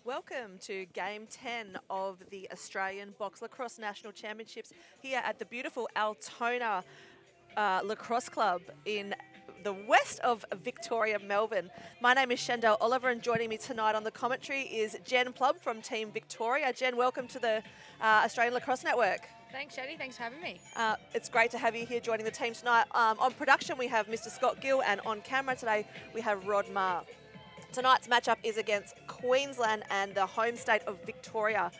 Welcome to Game 10 of the Australian Box Lacrosse National Championships here at the beautiful Altona Lacrosse Club in the west of Victoria, Melbourne. My name is Shandell Oliver, and joining me tonight on the commentary is Jen Plumb from Team Victoria. Jen, welcome to the Australian Lacrosse Network. Thanks, Shadi. Thanks for having me. It's great to have you here joining the team tonight. On production, we have Mr. Scott Gill, and on camera today, we have Rod Marr. Tonight's matchup is against Queensland and the home state of Victoria.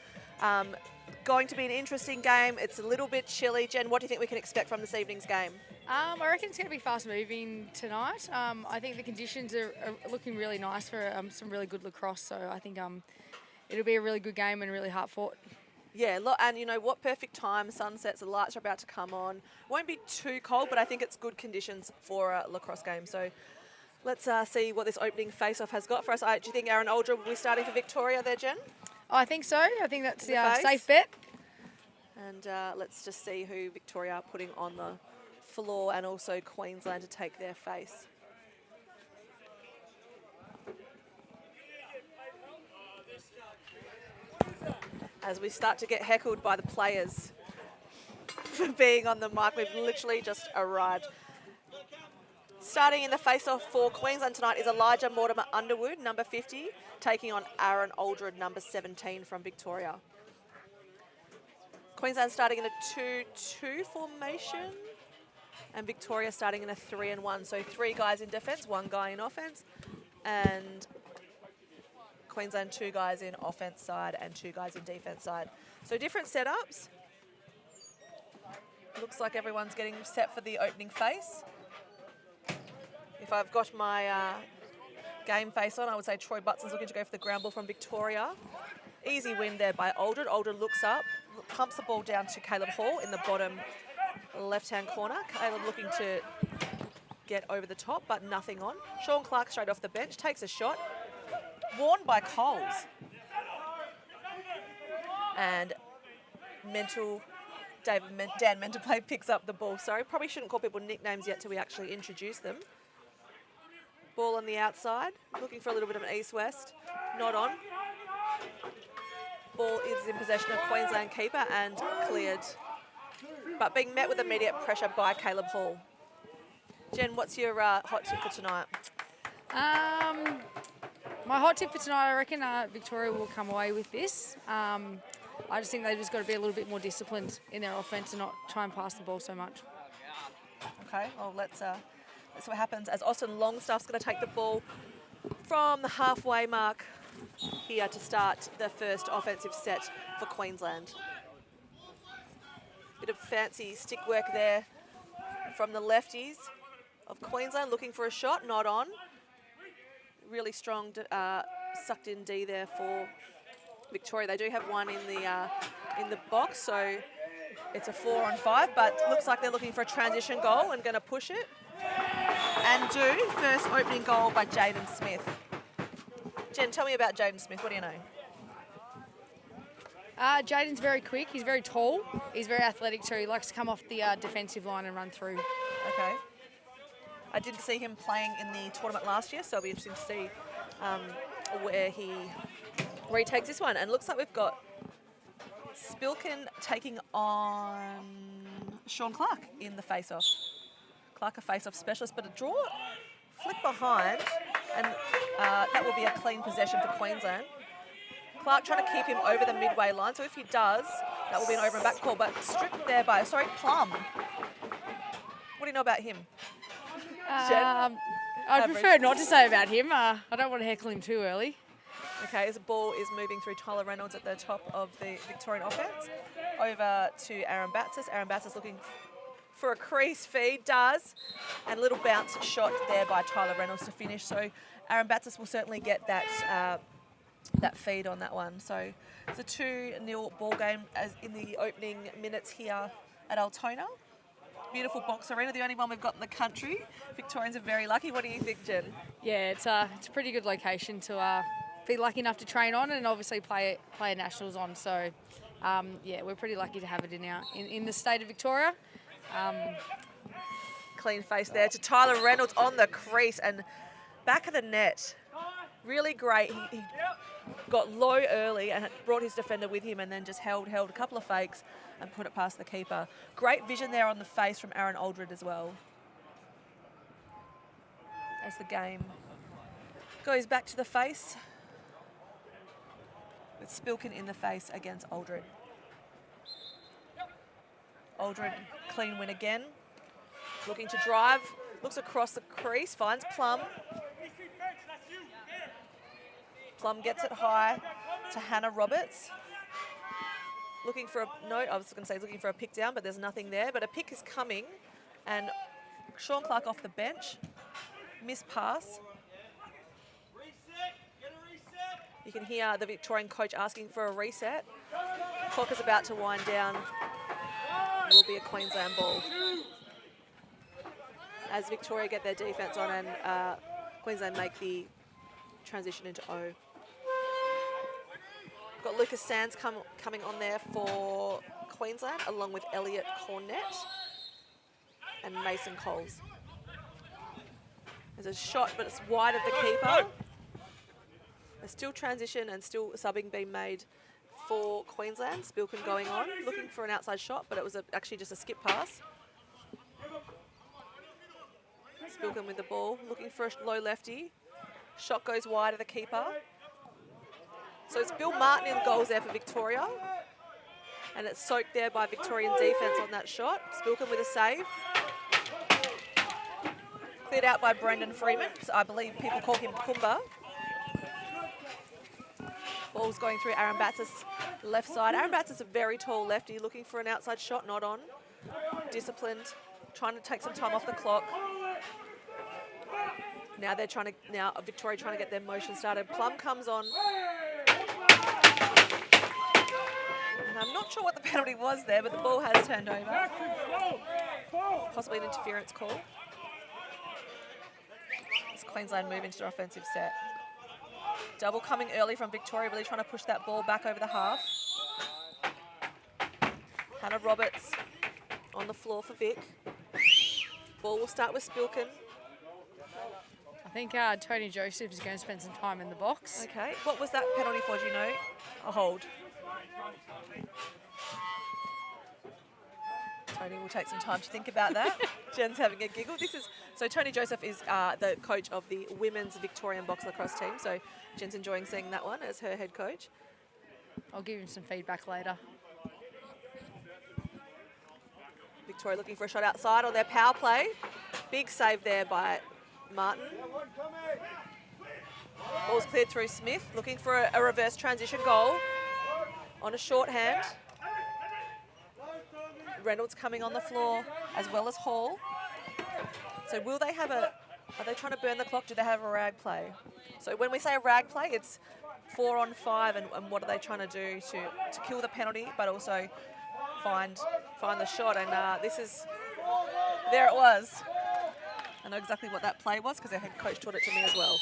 Going to be an interesting game. It's a little bit chilly. Jen, what do you think we can expect from this evening's game? I reckon it's going to be fast-moving tonight. I think the conditions are looking really nice for some really good lacrosse, so I think it'll be a really good game and really hard-fought. Yeah, and you know what, perfect time, sunsets, the lights are about to come on. Won't be too cold, but I think it's good conditions for a lacrosse game. So let's see what this opening face-off has got for us. Do you think Aaron Aldred will be starting for Victoria there, Jen? I think so. I think that's the safe bet. And let's just see who Victoria are putting on the floor, and also Queensland to take their face. As we start to get heckled by the players for being on the mic, we've literally just arrived. Starting in the face-off for Queensland tonight is Elijah Mortimer Underwood, number 50, taking on Aaron Aldred, number 17 from Victoria. Queensland starting in a 2-2 formation, and Victoria starting in a 3-1. So 3 guys in defence, 1 guy in offence, and Queensland 2 guys in offence side and 2 guys in defence side. So different setups. Looks like everyone's getting set for the opening face. If I've got my game face on, I would say Troy Butson's looking to go for the ground ball from Victoria. Easy win there by Aldred. Aldred looks up, pumps the ball down to Caleb Hall in the bottom left-hand corner. Caleb looking to get over the top, but nothing on. Sean Clark straight off the bench, takes a shot. Warned by Coles. And Dan Mentalplay picks up the ball. Sorry, probably shouldn't call people nicknames yet till we actually introduce them. Ball on the outside, looking for a little bit of an east-west. Not on. Ball is in possession of Queensland keeper and cleared, but being met with immediate pressure by Caleb Hall. Jen, what's your hot tip for tonight? My hot tip for tonight, I reckon Victoria will come away with this. I just think they've just got to be a little bit more disciplined in their offence and not try and pass the ball so much. Okay, well, let's see what happens as Austin Longstaff's going to take the ball from the halfway mark here to start the first offensive set for Queensland. Bit of fancy stick work there from the lefties of Queensland, looking for a shot, not on. Really strong sucked in D there for Victoria. They do have one in the box, so it's a 4-on-5, but looks like they're looking for a transition goal and going to push it. And do first opening goal by Jaden Smith. Jen, tell me about Jaden Smith. What do you know? Jaden's very quick. He's very tall. He's very athletic too. He likes to come off the defensive line and run through. Okay. I didn't see him playing in the tournament last year, so it'll be interesting to see where he takes this one. And it looks like we've got Spilkin taking on Sean Clark in the face-off. Clark a face-off specialist, but a draw, flick behind, and that will be a clean possession for Queensland. Clark trying to keep him over the midway line, so if he does, that will be an over and back call, but stripped there by, Plum. What do you know about him? I prefer not to say about him. I don't want to heckle him too early. Okay, as the ball is moving through Tyler Reynolds at the top of the Victorian offence, over to Aaron Batsis. Aaron Batsis looking for a crease feed, does, and a little bounce shot there by Tyler Reynolds to finish. So Aaron Batsis will certainly get that feed on that one. So it's a 2-0 ball game as in the opening minutes here at Altona. Beautiful box arena, the only one we've got in the country. Victorians are very lucky. What do you think, Jen? Yeah, it's a pretty good location to be lucky enough to train on and obviously play nationals on. So yeah, we're pretty lucky to have it in the state of Victoria. Clean face there to Tyler Reynolds on the crease and back of the net. Really great. He got low early and brought his defender with him and then just held a couple of fakes and put it past the keeper. Great vision there on the face from Aaron Aldred as well. As the game goes back to the face, with Spilkin in the face against Aldred. Aldred, clean win again. Looking to drive, looks across the crease, finds Plum. Plum gets it high to Hannah Roberts. Looking for I was going to say he's looking for a pick down, but there's nothing there. But a pick is coming, and Sean Clark off the bench. Missed pass. You can hear the Victorian coach asking for a reset. Clock is about to wind down. It will be a Queensland ball. As Victoria get their defence on and Queensland make the transition into O. Got Lucas Sands coming on there for Queensland, along with Elliot Cornett and Mason Coles. There's a shot, but it's wide of the keeper. There's still transition and still subbing being made for Queensland. Spilkin going on, looking for an outside shot, but it was actually just a skip pass. Spilkin with the ball, looking for a low lefty. Shot goes wide of the keeper. So it's Bill Martin in goals there for Victoria. And it's soaked there by Victorian defence on that shot. Spilkin with a save. Cleared out by Brendan Freeman. So I believe people call him Kumba. Ball's going through Aaron Batts' left side. Aaron Batts is a very tall lefty, looking for an outside shot, not on. Disciplined, trying to take some time off the clock. Now Victoria trying to get their motion started. Plum comes on. And I'm not sure what the penalty was there, but the ball has turned over. Possibly an interference call. As Queensland move into their offensive set. Double coming early from Victoria, really trying to push that ball back over the half. Hannah Roberts on the floor for Vic. Ball will start with Spilkin. I think Tony Joseph is going to spend some time in the box. Okay, what was that penalty for, do you know? A hold. Tony will take some time to think about that. Jen's having a giggle. So Tony Joseph is the coach of the women's Victorian box lacrosse team. So Jen's enjoying seeing that one as her head coach. I'll give him some feedback later. Victoria looking for a shot outside on their power play. Big save there by Martin. Ball's cleared through Smith, looking for a reverse transition goal on a shorthand. Reynolds coming on the floor, as well as Hall. So will they have are they trying to burn the clock? Do they have a rag play? So when we say a rag play, it's 4 on 5, and what are they trying to do to kill the penalty, but also find the shot? And there it was. I know exactly what that play was because their head coach taught it to me as well.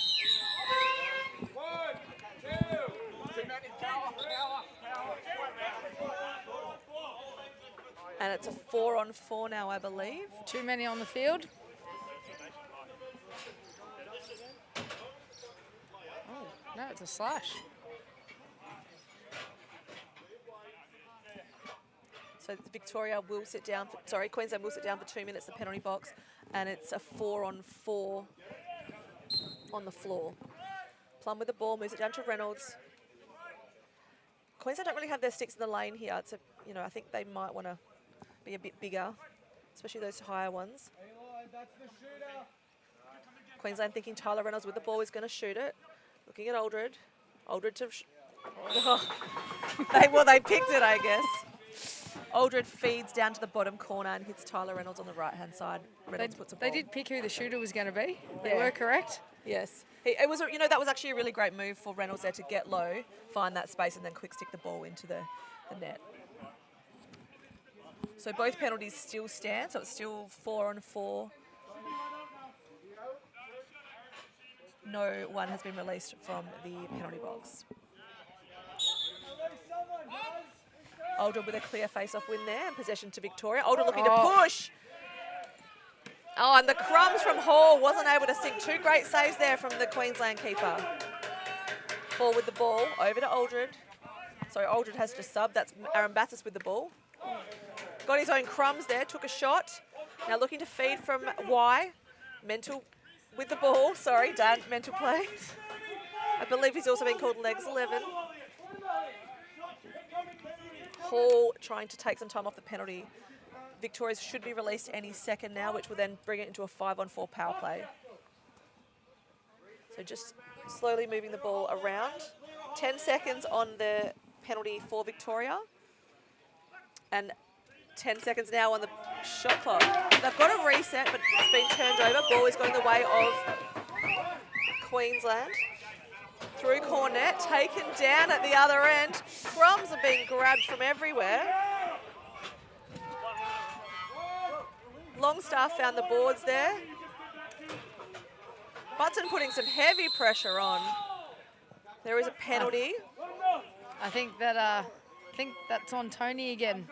And it's a 4 on 4 now, I believe. Too many on the field. Oh, no, it's a slash. So Queensland will sit down for 2 minutes, the penalty box, and it's a 4 on 4 on the floor. Plum with the ball, moves it down to Reynolds. Queensland don't really have their sticks in the lane here. I think they might want to be a bit bigger, especially those higher ones. Queensland thinking Tyler Reynolds with the ball is going to shoot it. Looking at Aldred. Aldred to... they picked it, I guess. Aldred feeds down to the bottom corner and hits Tyler Reynolds on the right-hand side. Reynolds puts a ball. They did pick who the shooter was going to be. They Yeah. were correct. Yes. That was actually a really great move for Reynolds there to get low, find that space, and then quick stick the ball into the net. So both penalties still stand, so it's still 4 on 4. No one has been released from the penalty box. Aldred with a clear face-off win there, and possession to Victoria. Aldred looking to push. Oh, and the crumbs from Hall wasn't able to sink. 2 great saves there from the Queensland keeper. Ball with the ball, over to Aldred. Sorry, Aldred has just subbed. That's Aaron Battis with the ball. Got his own crumbs there, took a shot. Now looking to feed from Y. Mental with the ball. Sorry, Dan, mental play. I believe he's also been called legs 11. Hall trying to take some time off the penalty. Victoria should be released any second now, which will then bring it into a 5-on-4 power play. So just slowly moving the ball around. 10 seconds on the penalty for Victoria. And 10 seconds now on the shot clock. They've got a reset, but it's been turned over. Ball is going the way of Queensland. Through Cornet, taken down at the other end. Crumbs are being grabbed from everywhere. Longstaff found the boards there. Button putting some heavy pressure on. There is a penalty. I think that's on Tony again.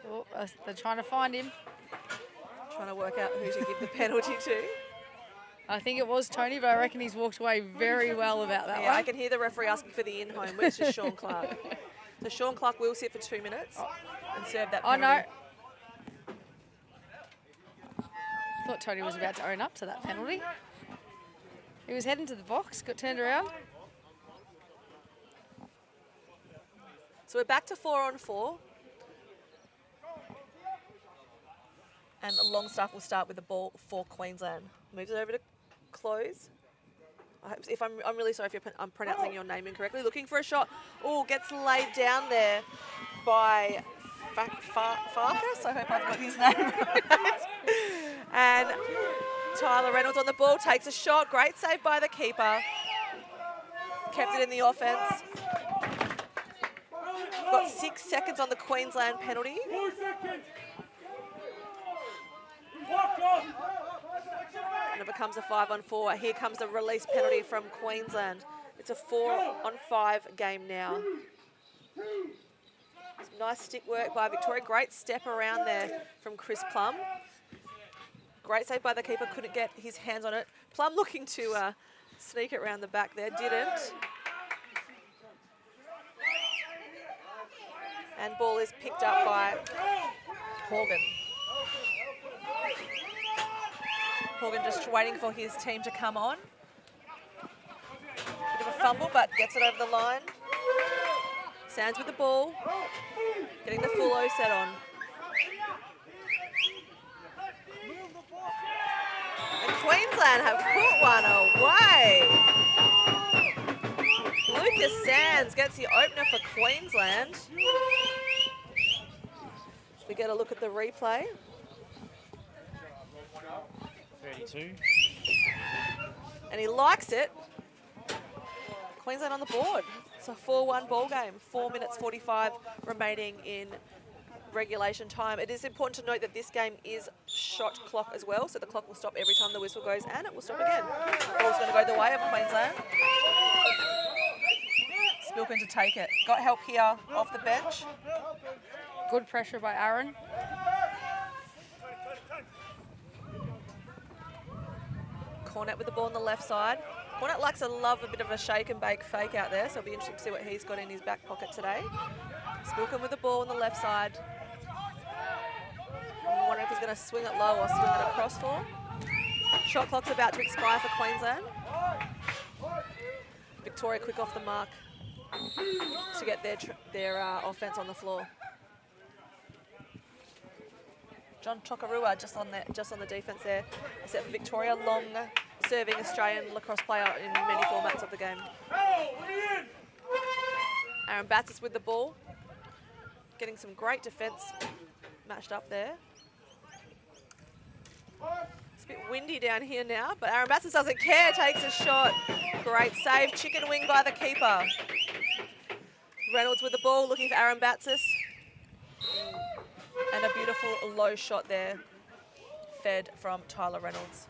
Oh, they're trying to find him. Trying to work out who to give the penalty to. I think it was Tony, but I reckon he's walked away very well about that one. I can hear the referee asking for the in-home, which is Sean Clark. So Sean Clark will sit for 2 minutes and serve that penalty. Oh, no. I thought Tony was about to own up to that penalty. He was heading to the box, got turned around. So we're back to 4-on-4. And Longstaff will start with the ball for Queensland. Moves it over to Close. I'm really sorry if I'm pronouncing your name incorrectly. Looking for a shot. Oh, gets laid down there by Farkas. I hope I've got his name right. And Tyler Reynolds on the ball, takes a shot. Great save by the keeper. Kept it in the offense. Got 6 seconds on the Queensland penalty. And it becomes a 5-on-4. Here comes the release penalty from Queensland. It's a 4-on-5 game now. Some nice stick work by Victoria. Great step around there from Chris Plum. Great save by the keeper. Couldn't get his hands on it. Plum looking to sneak it around the back there. Didn't. And ball is picked up by Horgan. Horgan just waiting for his team to come on. Bit of a fumble, but gets it over the line. Sands with the ball. Getting the full O set on. And Queensland have put one away. Lucas Sands gets the opener for Queensland. We get a look at the replay. 32. And he likes it. Queensland on the board. It's a 4-1 ball game. 4 minutes 45 remaining in regulation time. It is important to note that this game is shot clock as well, so the clock will stop every time the whistle goes, and it will stop again. Ball's going to go the way of Queensland. Spilkin to take it. Got help here off the bench. Good pressure by Aaron. Cornet with the ball on the left side. Cornet likes to love a bit of a shake and bake fake out there, so it'll be interesting to see what he's got in his back pocket today. Spilkin with the ball on the left side. I'm wondering if he's going to swing it low or swing it across for him. Shot clock's about to expire for Queensland. Victoria quick off the mark to get their offense on the floor. John Chokarua just on the defense there. Except for Victoria, long serving Australian lacrosse player in many formats of the game. Aaron Battis with the ball. Getting some great defence matched up there. It's a bit windy down here now, but Aaron Battis doesn't care, takes a shot. Great save, chicken wing by the keeper. Reynolds with the ball, looking for Aaron Batsis. And a beautiful low shot there, fed from Tyler Reynolds.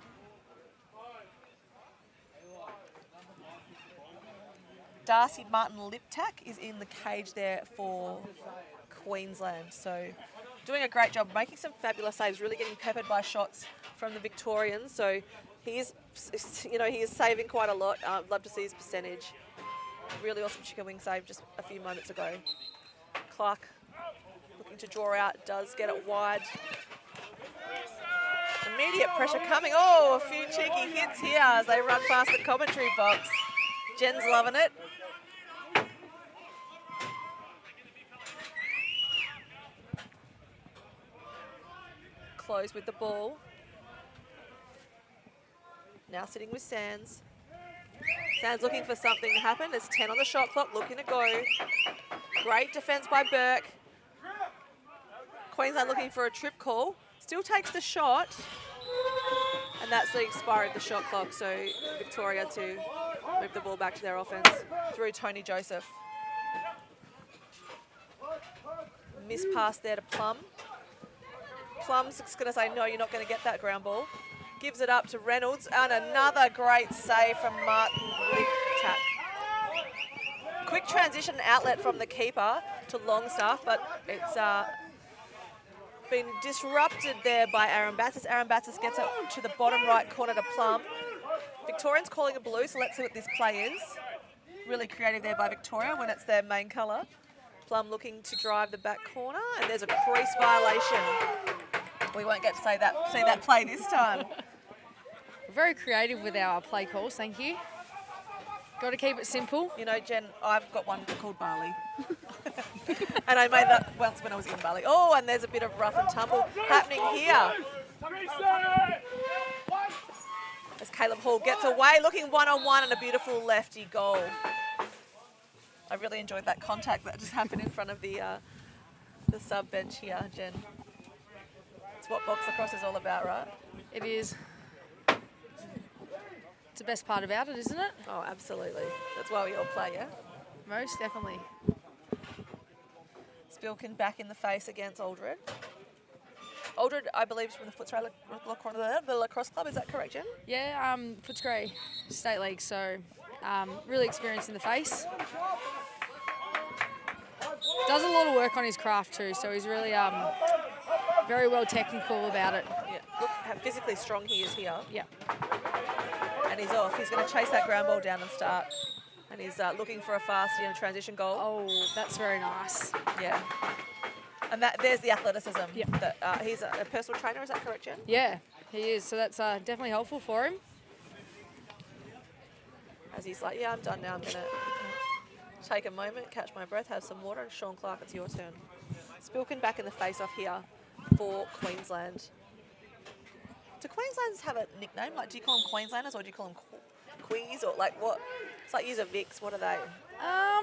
Darcy Martin-Liptak is in the cage there for Queensland. So doing a great job, making some fabulous saves, really getting peppered by shots from the Victorians. So he is saving quite a lot. I'd love to see his percentage. Really awesome chicken wing save just a few moments ago. Clark looking to draw out, does get it wide. Immediate pressure coming. Oh, a few cheeky hits here as they run past the commentary box. Jen's loving it. Close with the ball. Now sitting with Sands. Sands looking for something to happen. There's 10 on the shot clock, looking to go. Great defense by Burke. Queensland looking for a trip call. Still takes the shot. And that's the expiry of the shot clock, so Victoria to move the ball back to their offense through Tony Joseph. Miss pass there to Plum. Plum's just going to say, no, you're not going to get that ground ball. Gives it up to Reynolds, and another great save from Martin Liptak. Quick transition outlet from the keeper to Longstaff, but it's been disrupted there by Aaron Battis. Aaron Battis gets it to the bottom right corner to Plum. Victorians calling a blue, so let's see what this play is. Really creative there by Victoria when it's their main colour. Plum looking to drive the back corner, and there's a crease violation. We won't get to see that play this time. We're very creative with our play calls, thank you. Got to keep it simple. You know, Jen, I've got one called Bali. And I made that once when I was in Bali. Oh, and there's a bit of rough and tumble happening here. As Caleb Hall gets away, looking one-on-one and a beautiful lefty goal. I really enjoyed that contact that just happened in front of the sub bench here, Jen. It's what box lacrosse is all about, right? It is. It's the best part about it, isn't it? Oh, absolutely. That's why we all play, yeah? Most definitely. Spilkin back in the face against Aldred. Aldred, I believe, is from the Footscray the Lacrosse Club. Is that correct, Jen? Yeah, Footscray State League, so really experienced in the face. Does a lot of work on his craft too, so he's really very well technical about it. Yeah, look how physically strong he is here. Yeah. And he's off. He's going to chase that ground ball down and start. And he's looking for a fast transition goal. Oh, that's very nice. Yeah. And there's the athleticism. Yeah. That, he's a personal trainer, is that correct, Jen? Yeah, he is. So that's definitely helpful for him. As he's like, yeah, I'm done now. I'm going to take a moment, catch my breath, have some water. And Sean Clark, it's your turn. Spilkin back in the face-off here for Queensland. Do Queenslanders have a nickname? Like, do you call them Queenslanders or do you call them Quees or like what? It's like use a Vicks. What are they? I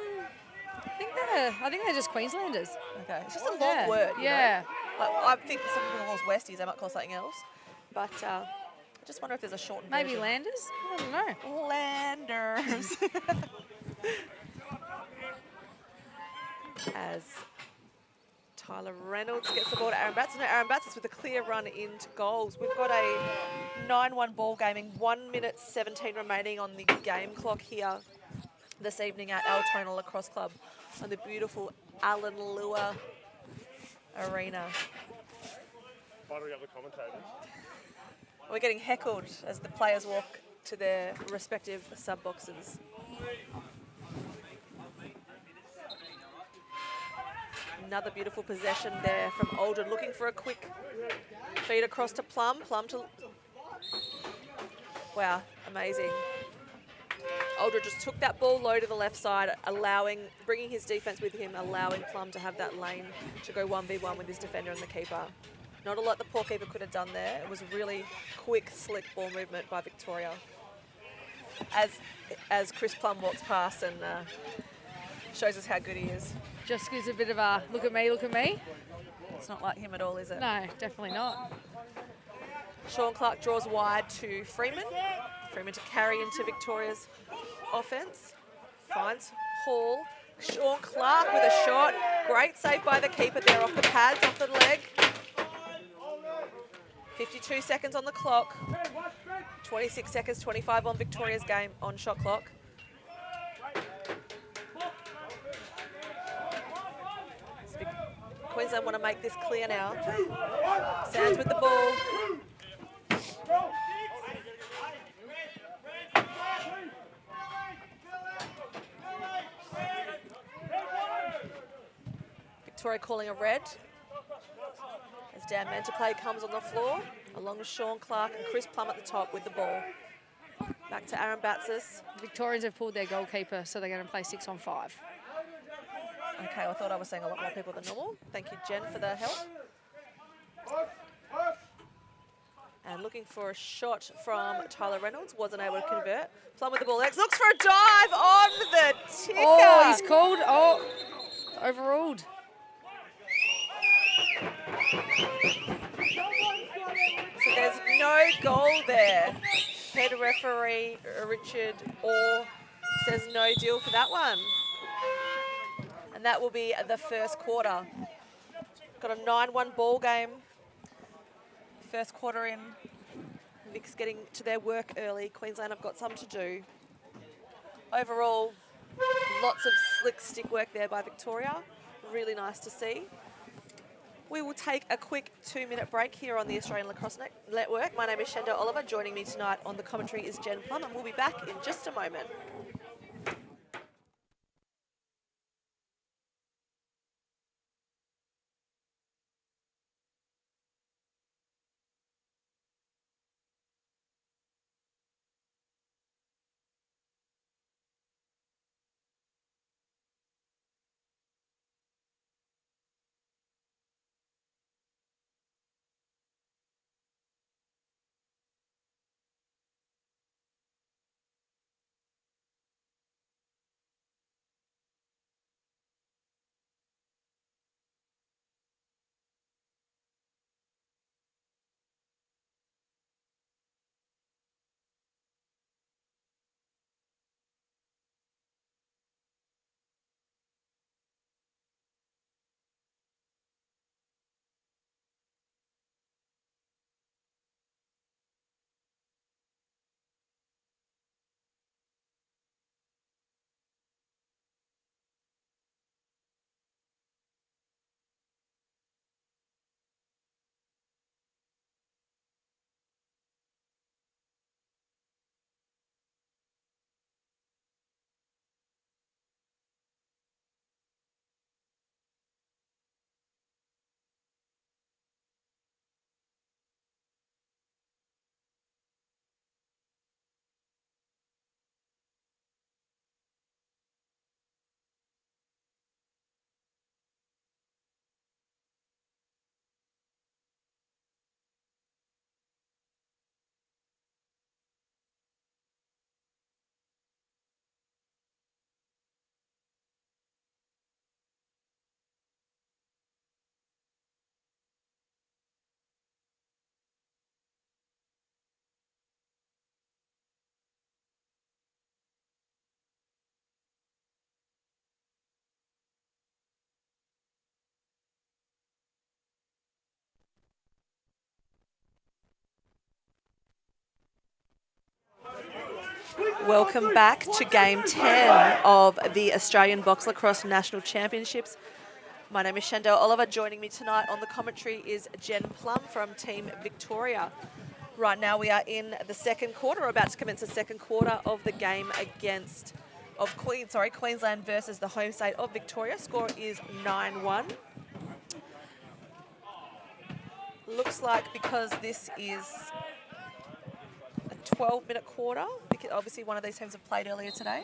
think they're just Queenslanders. Okay, it's just a long word. Yeah. Like, I think some people call us Westies. They might call something else. But I just wonder if there's a shortened Maybe version. Landers? I don't know. Landers. As Tyler Reynolds gets the ball to Aaron Batson. Aaron Batson's with a clear run into goals. We've got a 9-1 ball gaming, 1 minute 17 remaining on the game clock here this evening at Altona Lacrosse Club on the beautiful Alan Lewer Arena. Firing up the commentators. We're getting heckled as the players walk to their respective sub boxes. Another beautiful possession there from Aldred, looking for a quick feed across to Plum. Plum to... Wow, amazing. Aldred just took that ball low to the left side, bringing his defence with him, allowing Plum to have that lane to go 1v1 with his defender and the keeper. Not a lot the poor keeper could have done there. It was a really quick, slick ball movement by Victoria. As Chris Plum walks past and shows us how good he is. Just gives a bit of a look at me, look at me. It's not like him at all, is it? No, definitely not. Sean Clark draws wide to Freeman. Freeman to carry into Victoria's offence. Finds Hall. Sean Clark with a shot. Great save by the keeper there off the pads, off the leg. 52 seconds on the clock. 26 seconds, 25 on Victoria's game on shot clock. Queensland want to make this clear now. Sands with the ball. Victoria calling a red. As Dan Menterplay comes on the floor, along with Sean Clark and Chris Plum at the top with the ball. Back to Aaron Batsis. Victorians have pulled their goalkeeper, so they're going to play 6-on-5. Okay, I thought I was saying a lot more people than normal. Thank you, Jen, for the help. And looking for a shot from Tyler Reynolds. Wasn't able to convert. Plum with the ball next. Looks for a dive on the ticker. Oh, he's called. Oh, overruled. So there's no goal there. Head referee Richard Orr says no deal for that one. And that will be the first quarter. Got a 9-1 ball game. First quarter in. Vic's getting to their work early. Queensland have got some to do. Overall, lots of slick stick work there by Victoria. Really nice to see. We will take a quick 2-minute break here on the Australian Lacrosse Network. My name is Shenda Oliver. Joining me tonight on the commentary is Jen Plum, and we'll be back in just a moment. Welcome back to Game 10 of the Australian Box Lacrosse National Championships. My name is Shandell Oliver. Joining me tonight on the commentary is Jen Plum from Team Victoria. Right now we are in the second quarter, or about to commence the second quarter of the game Queensland versus the home state of Victoria. Score is 9-1. Looks like because this is a 12-minute quarter, because obviously one of these teams have played earlier today.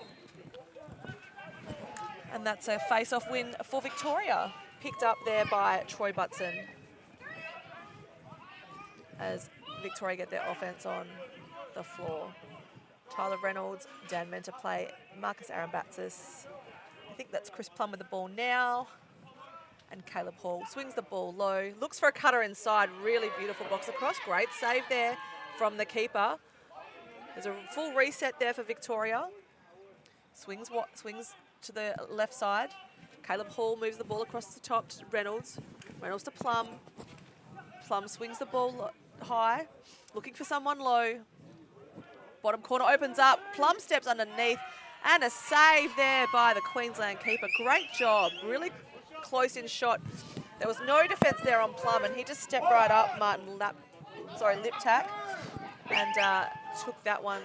And that's a face-off win for Victoria, picked up there by Troy Butson, as Victoria get their offense on the floor. Tyler Reynolds, Dan Menterplay, Marcus Arambatsis. I think that's Chris Plum with the ball now. And Caleb Hall swings the ball low, looks for a cutter inside. Really beautiful box across. Great save there from the keeper. There's a full reset there for Victoria. Swings to the left side. Caleb Hall moves the ball across the top to Reynolds. Reynolds to Plum. Plum swings the ball high, looking for someone low. Bottom corner opens up. Plum steps underneath, and a save there by the Queensland keeper. Great job, really close in shot. There was no defence there on Plum, and he just stepped right up, lip tack, and took that one.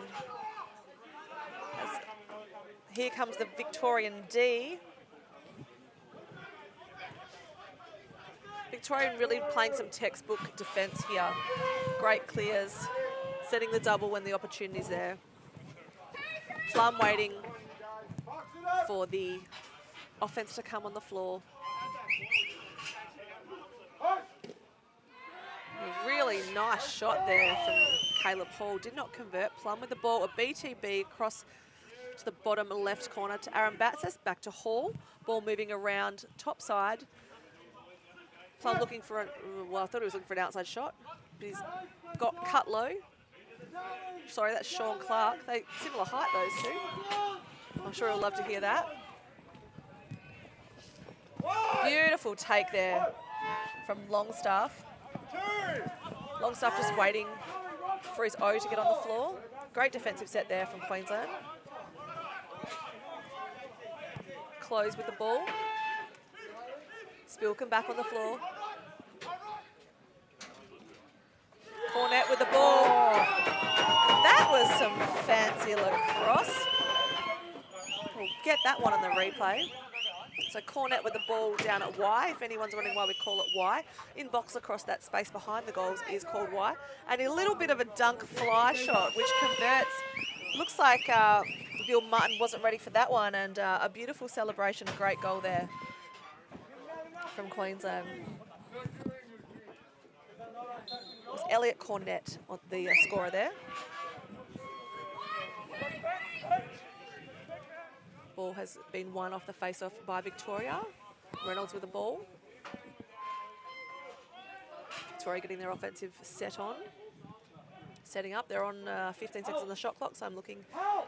Here comes the Victorian D. Victorian really playing some textbook defence here. Great clears, setting the double when the opportunity's there. Plum waiting for the offence to come on the floor. A really nice shot there from Caleb Hall. Did not convert. Plum with the ball. A BTB across to the bottom left corner to Aaron Batsis. Back to Hall. Ball moving around top side. Plum looking for well, I thought he was looking for an outside shot. But he's got cut low. Sorry, that's Sean Clark. They similar height, those two. I'm sure he'll love to hear that. Beautiful take there from Longstaff. Longstaff just waiting for his O to get on the floor. Great defensive set there from Queensland. Close with the ball. Spilkin back on the floor. Cornett with the ball. That was some fancy lacrosse. We'll get that one on the replay. So Cornett with the ball down at Y. If anyone's wondering why we call it Y, in box lacrosse, that space behind the goals is called Y. And a little bit of a dunk fly shot, which converts. Looks like Bill Martin wasn't ready for that one, and a beautiful celebration, a great goal there from Queensland. It was Elliot Cornett on the scorer there. Ball has been won off the face-off by Victoria. Reynolds with the ball. Victoria getting their offensive set on. Setting up. They're on 15 seconds on the shot clock, so I'm looking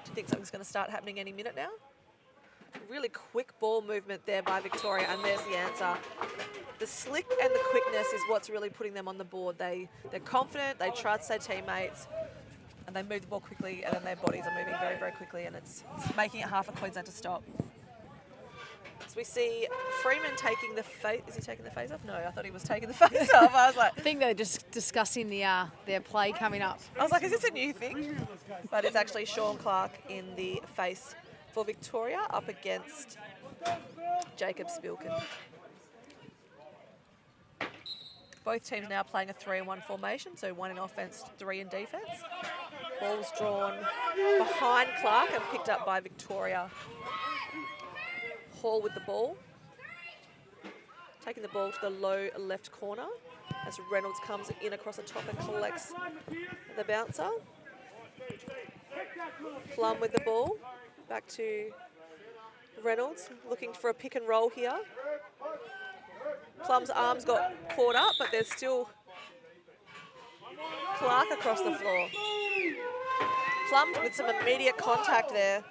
to think something's going to start happening any minute now. Really quick ball movement there by Victoria, and there's the answer. The slick and the quickness is what's really putting them on the board. They're confident, they trust their teammates, and they move the ball quickly, and then their bodies are moving very, very quickly, and it's making it hard for Queensland to stop. So we see Freeman taking the face. Is he taking the face off? No, I thought he was taking the face off. I was like, I think they're just discussing their play coming up. I was like, is this a new thing? But it's actually Sean Clark in the face for Victoria up against Jacob Spilkin. Both teams now playing a 3-1 formation, so 1 in offence, 3 in defence. Ball's drawn behind Clark and picked up by Victoria. Hall with the ball. Taking the ball to the low left corner as Reynolds comes in across the top and collects the bouncer. Plum with the ball. Back to Reynolds, looking for a pick and roll here. Plum's arms got caught up, but there's still Clark across the floor. Plum with some immediate contact there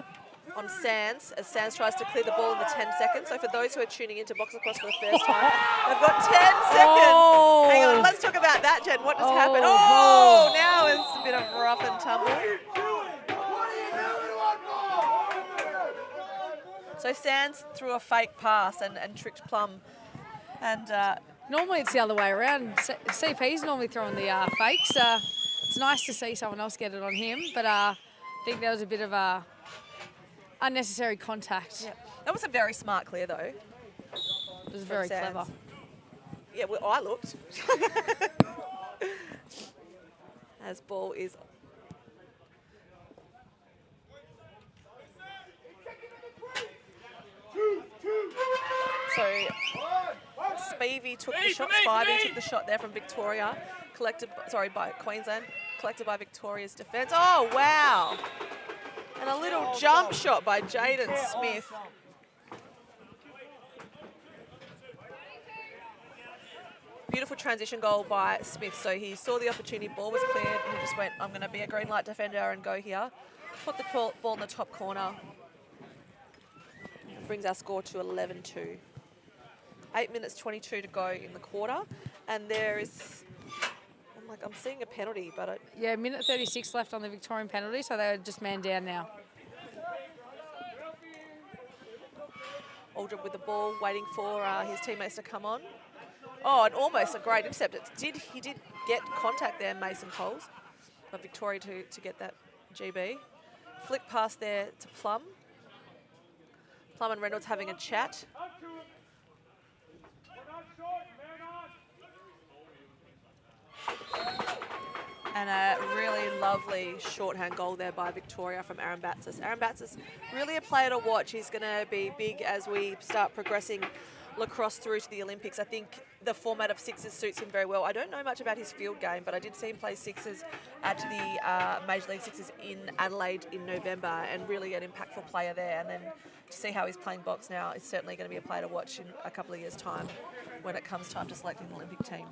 on Sands, as Sands tries to clear the ball in the 10 seconds. So for those who are tuning into box lacrosse for the first time, they've got 10 seconds. Oh. Hang on, let's talk about that, Jen. What just happened? Oh, now it's a bit of rough and tumble. So Sands threw a fake pass and tricked Plum. And Normally it's the other way around. CP's normally throwing the fakes. It's nice to see someone else get it on him, but I think there was a bit of unnecessary contact. yeah, that was a very smart clear, though. It was very Sands. clever. Yeah, well, I looked. As ball is... So Spivey took the shot. Spivey took the shot there from Victoria, by Queensland, collected by Victoria's defence. Oh, wow. And a little jump shot by Jaden Smith. Beautiful transition goal by Smith. So he saw the opportunity, ball was cleared, and he just went, I'm going to be a green light defender and go here. Put the ball in the top corner. Brings our score to 11-2. 8 minutes 22 to go in the quarter, and there is, I'm seeing a penalty, but Yeah, minute 36 left on the Victorian penalty, so they're just man down now. Aldred with the ball, waiting for his teammates to come on. Oh, and almost a great intercept. He did get contact there, Mason Coles, but Victoria to get that GB. Flick pass there to Plum. Plum and Reynolds having a chat. And a really lovely shorthand goal there by Victoria from Aaron Batsis. Aaron Batsis, really a player to watch. He's going to be big as we start progressing lacrosse through to the Olympics. I think the format of sixes suits him very well. I don't know much about his field game, but I did see him play sixes at the Major League Sixes in Adelaide in November, and really an impactful player there. And then to see how he's playing box now, is certainly going to be a player to watch in a couple of years' time when it comes time to selecting the Olympic team.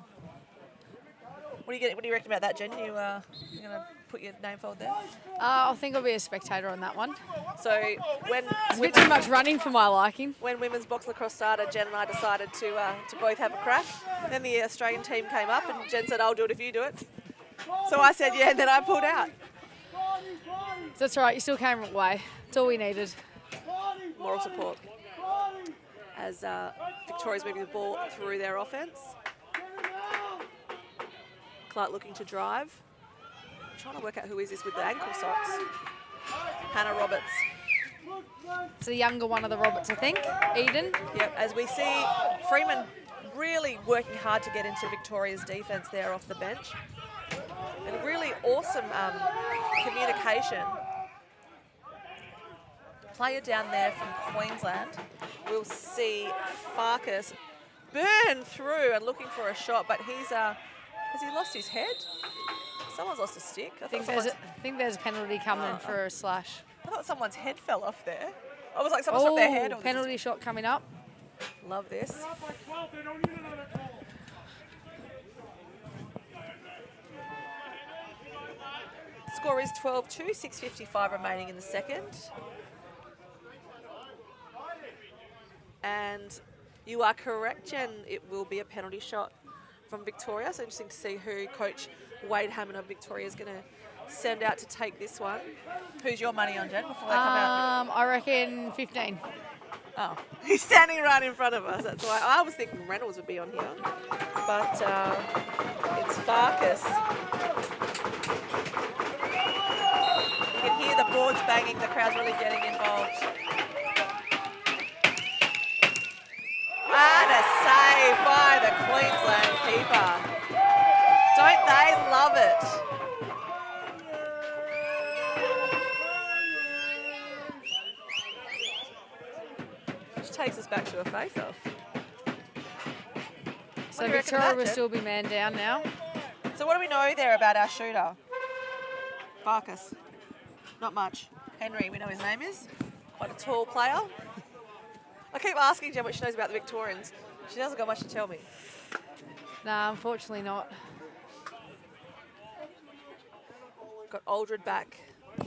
What do you reckon about that, Jen? You're going to put your name forward there? I think I'll be a spectator on that one. So when It's a bit too much running for my liking. when women's box lacrosse started, Jen and I decided to both have a crack. Then the Australian team came up, and Jen said, "I'll do it if you do it." So I said, "Yeah," and then I pulled out. That's right. You still came away. That's all we needed. Moral support as Victoria's moving the ball through their offence. Clark looking to drive. I'm trying to work out who is this with the ankle socks. Hannah Roberts. It's the younger one of the Roberts, I think. Eden. Yep, as we see Freeman really working hard to get into Victoria's defence there off the bench. And really awesome communication. Player down there from Queensland. We'll see Farkas burn through and looking for a shot, but he's has he lost his head? Someone's lost a stick. I think there's a penalty coming for a slash. I thought someone's head fell off there. I was like, someone shot their head. Or Penalty shot coming up. Love this. Score is 12-2, 6:55 remaining in the second. And you are correct, Jen. It will be a penalty shot from Victoria. So interesting to see who Coach Wade Hammond of Victoria is going to send out to take this one. Who's your money on, Jen, before they come out? I reckon 15. Oh, he's standing right in front of us. That's why I was thinking Reynolds would be on here. But it's Farkas. You can hear the boards banging. The crowd's really getting involved. And a save by the Queensland keeper. Don't they love it? Which takes us back to a face-off. So Victoria will still be man down now. So what do we know there about our shooter? Farkas. Not much. Henry, we know his name is. Quite a tall player. I keep asking Jen what she knows about the Victorians. She doesn't got much to tell me. Nah, unfortunately not. Got Aldred back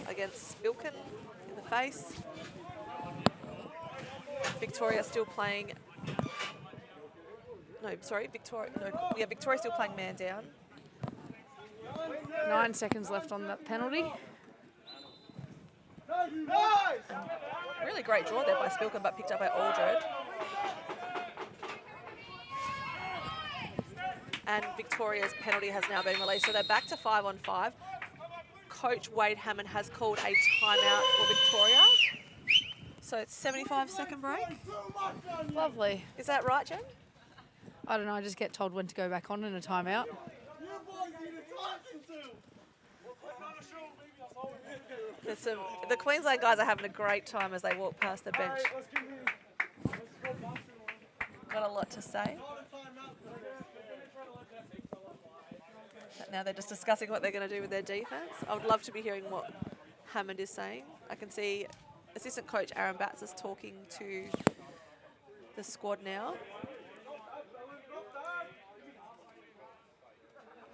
against Spilkin in the face. Victoria still playing. No, sorry, Victoria. No, yeah, Victoria still playing man down. 9 seconds left on that penalty. Really great draw there by Spilkin, but picked up by Aldred. And Victoria's penalty has now been released, so they're back to 5-on-5. Coach Wade Hammond has called a timeout for Victoria. So it's 75-second break. Lovely. Is that right, Jen? I don't know, I just get told when to go back on in a timeout. The Queensland guys are having a great time as they walk past the bench. Got a lot to say. But now they're just discussing what they're going to do with their defence. I would love to be hearing what Hammond is saying. I can see assistant coach Aaron Batts is talking to the squad now.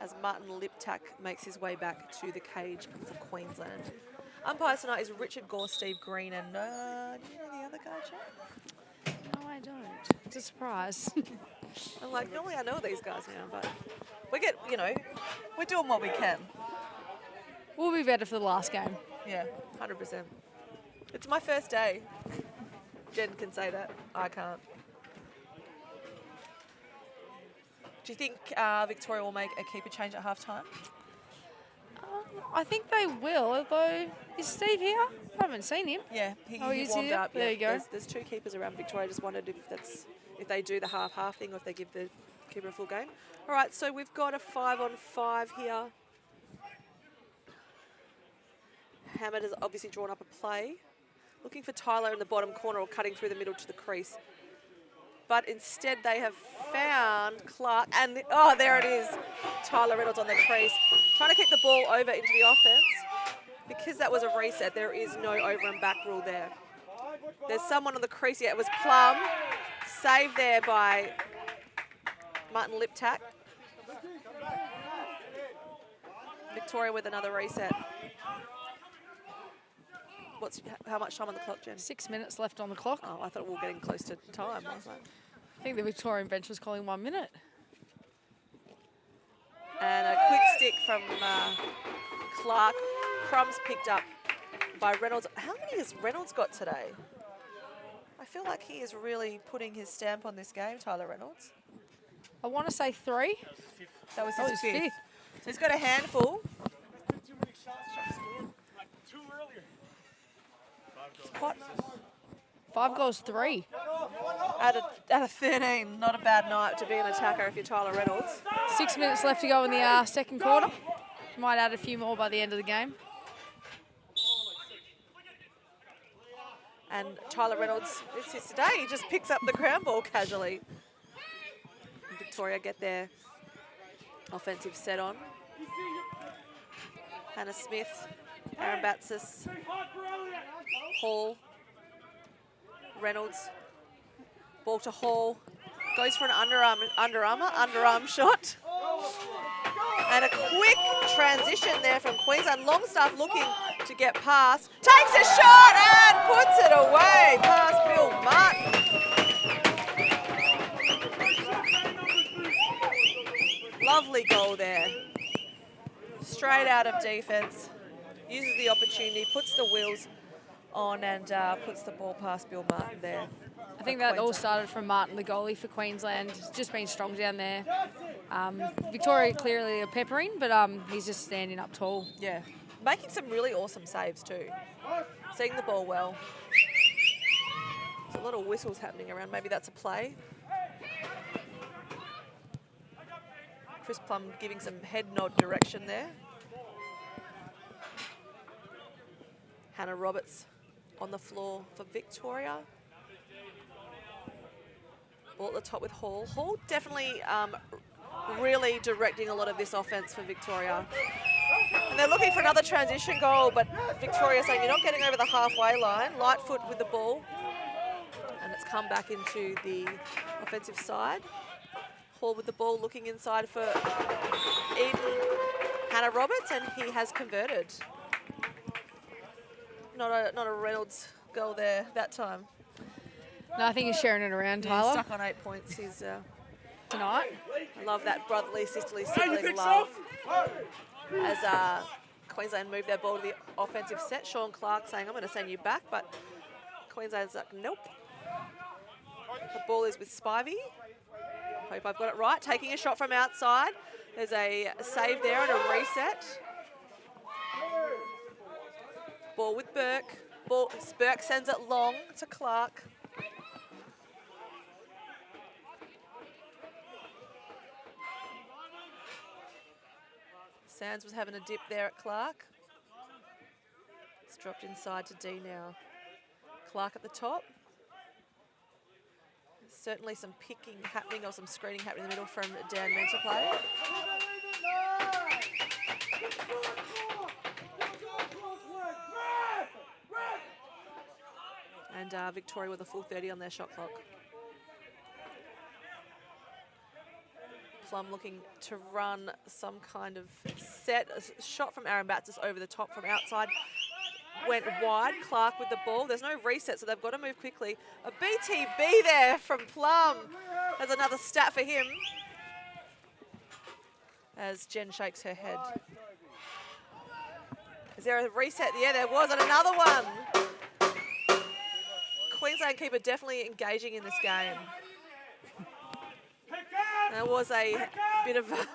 As Martin Liptak makes his way back to the cage for Queensland. Umpire tonight is Richard Gore, Steve Green, and do you know the other guy, Jen? No, I don't. It's a surprise. I'm like, normally I know these guys now, but we're doing what we can. We'll be better for the last game. Yeah, 100%. It's my first day. Jen can say that. I can't. Do you think Victoria will make a keeper change at half-time? I think they will, although, is Steve here? I haven't seen him. Yeah, he is warmed he? up. There Yeah. you go. There's two keepers around Victoria. I just wondered if they do the half-half thing or if they give the keeper a full game. All right, so we've got a 5-on-5 here. Hammond has obviously drawn up a play. Looking for Tyler in the bottom corner or cutting through the middle to the crease. But instead they have found Clark, and oh, there it is. Tyler Reynolds on the crease. Trying to keep the ball over into the offense. Because that was a reset, there is no over and back rule there. There's someone on the crease. Yeah, it was Plum. Saved there by Martin Liptak. Victoria with another reset. How much time on the clock, Jen? 6 minutes left on the clock. Oh, I thought we were getting close to time. I was like, I think the Victorian bench was calling 1 minute. and a quick stick from Clark. Crumbs picked up by Reynolds. How many has Reynolds got today? I feel like he is really putting his stamp on this game, Tyler Reynolds. I want to say 3. That was Oh, his it's fifth. fifth. So he's got a handful. Too many shots just scored, like 2 earlier. 5 goals, 3. Out of 13, not a bad night to be an attacker if you're Tyler Reynolds. 6 minutes left to go in the second quarter. Might add a few more by the end of the game. And Tyler Reynolds, it's his today. He just picks up the ground ball casually. Victoria get their offensive set on. Hannah Smith, Aaron Batsis, Hall, Reynolds, ball to Hall, goes for an underarm shot. And a quick transition there from Queensland. Longstaff looking to get past, takes a shot and puts it away past Bill Martin. Lovely goal there. Straight out of defence, uses the opportunity, puts the wheels on and puts the ball past Bill Martin there. I think that all started from Martin, the goalie for Queensland. He's just been strong down there. Victoria clearly a peppering, but he's just standing up tall. Yeah, making some really awesome saves too. Seeing the ball well. There's a lot of whistles happening around. Maybe that's a play. Chris Plum giving some head nod direction there. Hannah Roberts on the floor for Victoria. Ball at the top with Hall. Hall definitely really directing a lot of this offense for Victoria. And they're looking for another transition goal, but Victoria saying you're not getting over the halfway line. Lightfoot with the ball. And it's come back into the offensive side. Hall with the ball looking inside for Eden. Hannah Roberts, and he has converted. Not a Reynolds goal there that time. No, I think he's sharing it around, Tyler. Stuck on 8 points. He's Tonight. I love that brotherly, sisterly sibling love. As Queensland move their ball to the offensive set. Sean Clark saying, I'm going to send you back, but Queensland's like, nope. The ball is with Spivey. Hope I've got it right. Taking a shot from outside. There's a save there and a reset. Ball with Burke. Burke sends it long to Clark. Sands was having a dip there at Clark. It's dropped inside to D now. Clark at the top. Certainly some picking happening or some screening happening in the middle from Dan Menterplay. And Victoria with a full 30 on their shot clock. Plum looking to run some kind of set. A shot from Aaron Batsis over the top from outside. Went wide. Clark with the ball. There's no reset, so they've got to move quickly. A BTB there from Plum. There's another stat for him. As Jen shakes her head. Is there a reset? Yeah, there was, and another one. Queensland keeper definitely engaging in this game. There was a bit of a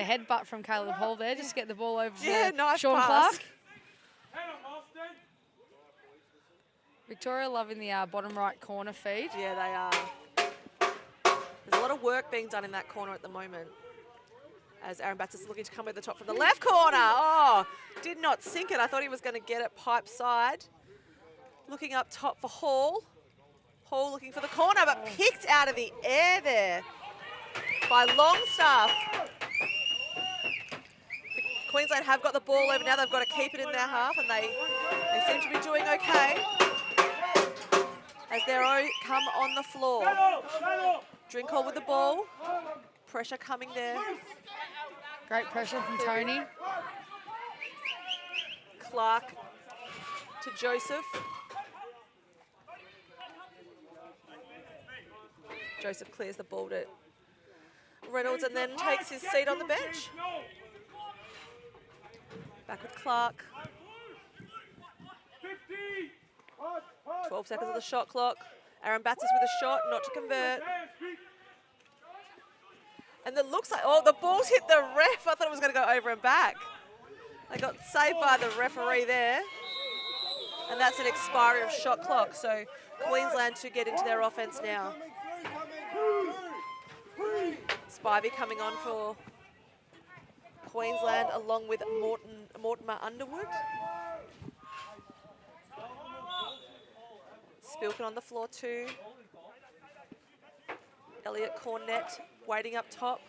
headbutt from Caleb Hall there, just to get the ball over yeah, to nice Sean pass. Clark. Victoria loving the bottom right corner feed. Yeah, they are. There's a lot of work being done in that corner at the moment. As Aaron Batts is looking to come over the top from the left corner. Oh, did not sink it. I thought he was going to get it pipe side. Looking up top for Hall. Hall looking for the corner, but picked out of the air there by Longstaff. Queensland have got the ball over now. They've got to keep it in their half, and they seem to be doing okay. As their own come on the floor. Drinkhall with the ball. Pressure coming there. Great pressure from Tony. Clark to Joseph. Joseph clears the ball to Reynolds and then takes his seat on the bench. Back with Clark. 12 seconds of the shot clock. Aaron Batts is with a shot, not to convert. And it looks like, oh, the ball's hit the ref. I thought it was going to go over and back. They got saved by the referee there. And that's an expiry of shot clock. So Queensland to get into their offense now. Spivey coming on for Queensland along with Mortimer Underwood. Spilkin on the floor too. Elliot Cornett waiting up top.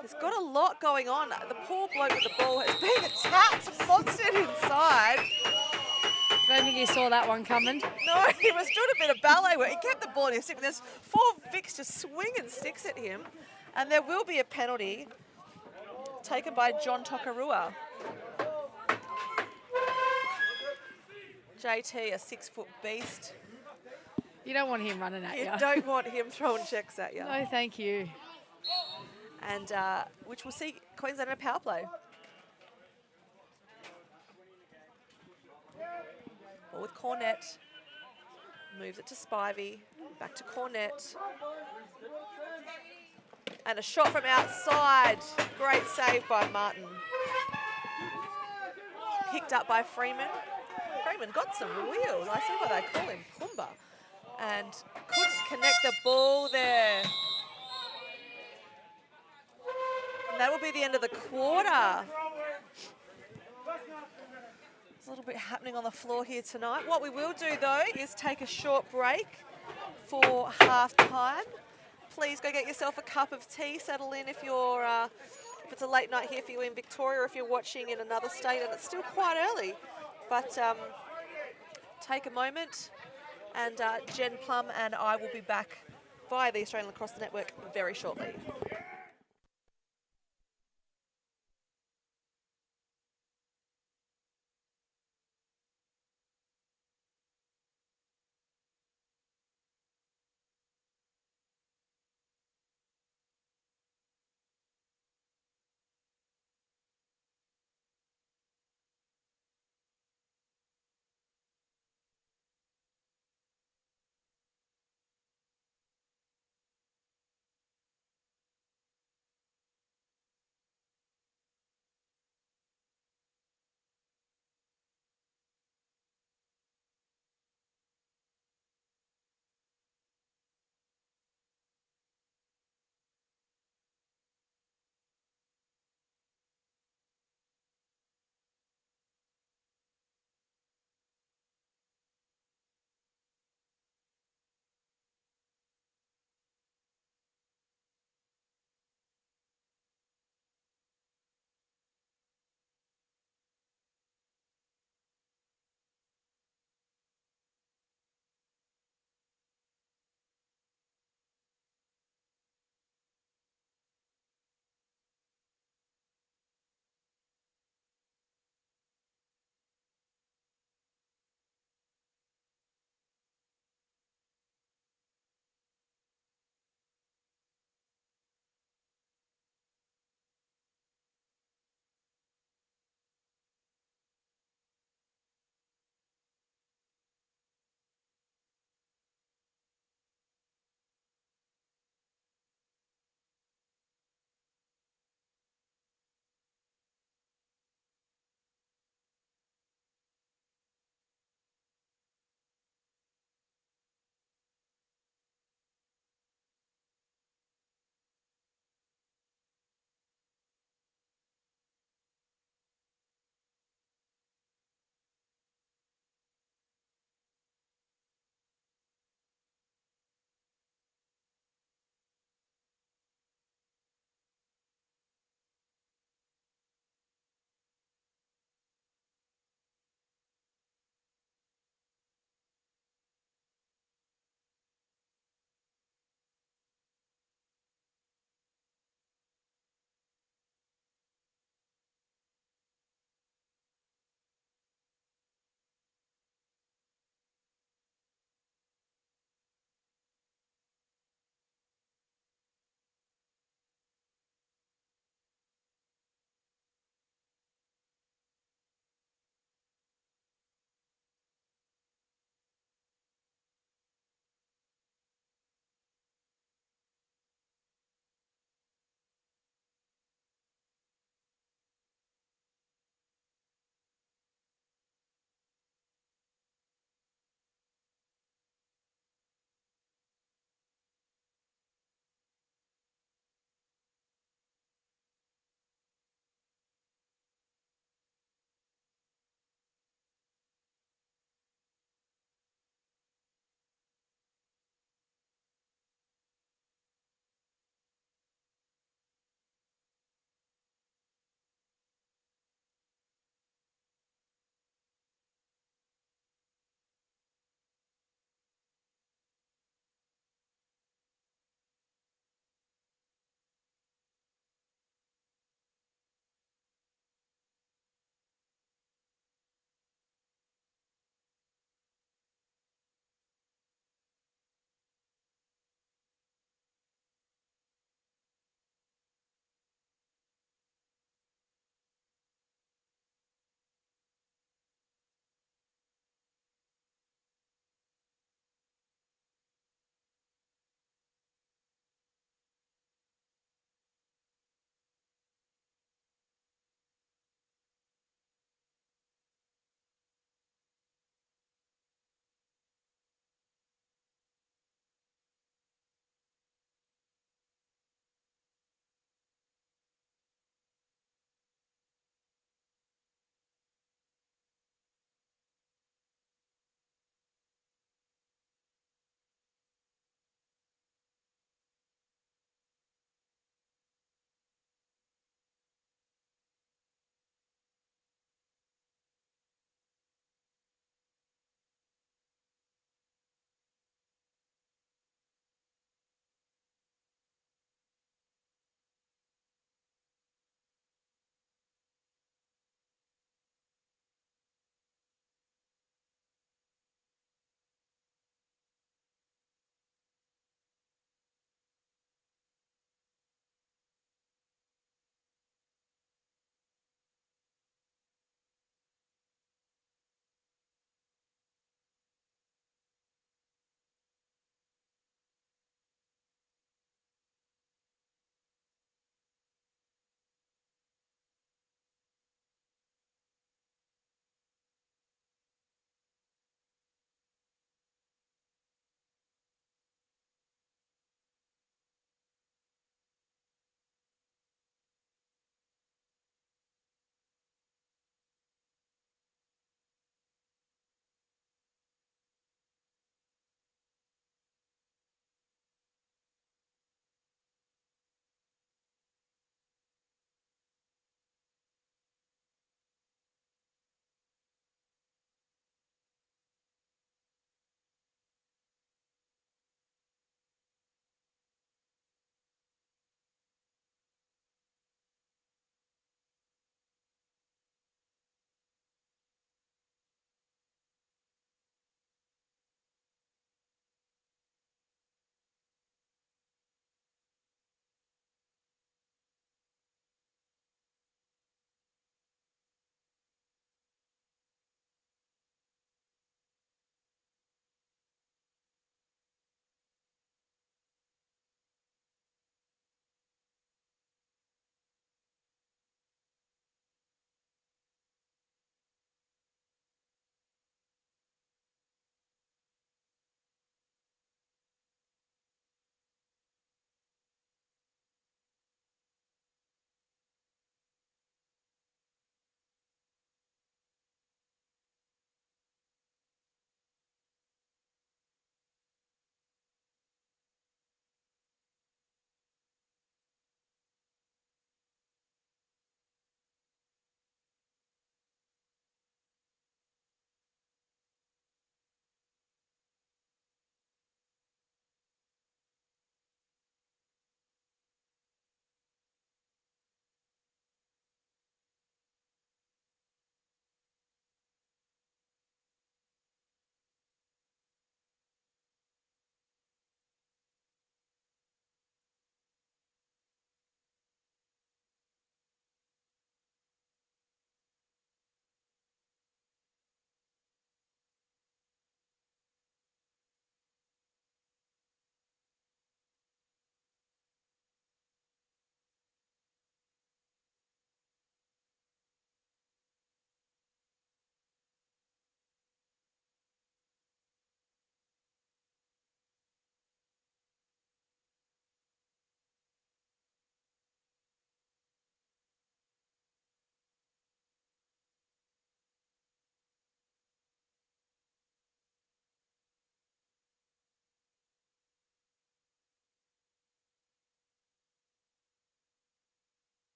There's got a lot going on. The poor bloke with the ball has been attacked, monstered inside. I don't think he saw that one coming. No, he was doing a bit of ballet work. He kept the ball in his stick. There's 4 Vicks just swinging sticks at him. And there will be a penalty taken by John Tokarua. JT, a 6-foot beast. You don't want him running at you. You don't want him throwing checks at you. No, thank you. And which will see Queensland in a power play. Ball with Cornett. Moves it to Spivey. Back to Cornett. And a shot from outside. Great save by Martin. Picked up by Freeman. Freeman got some wheels. I see why they call him Pumba. And couldn't connect the ball there. And that will be the end of the quarter. There's a little bit happening on the floor here tonight. What we will do, though, is take a short break for half-time. Please go get yourself a cup of tea, settle in if you're, if it's a late night here for you in Victoria, or if you're watching in another state and it's still quite early. But take a moment, and Jen Plum and I will be back via the Australian Lacrosse Network very shortly.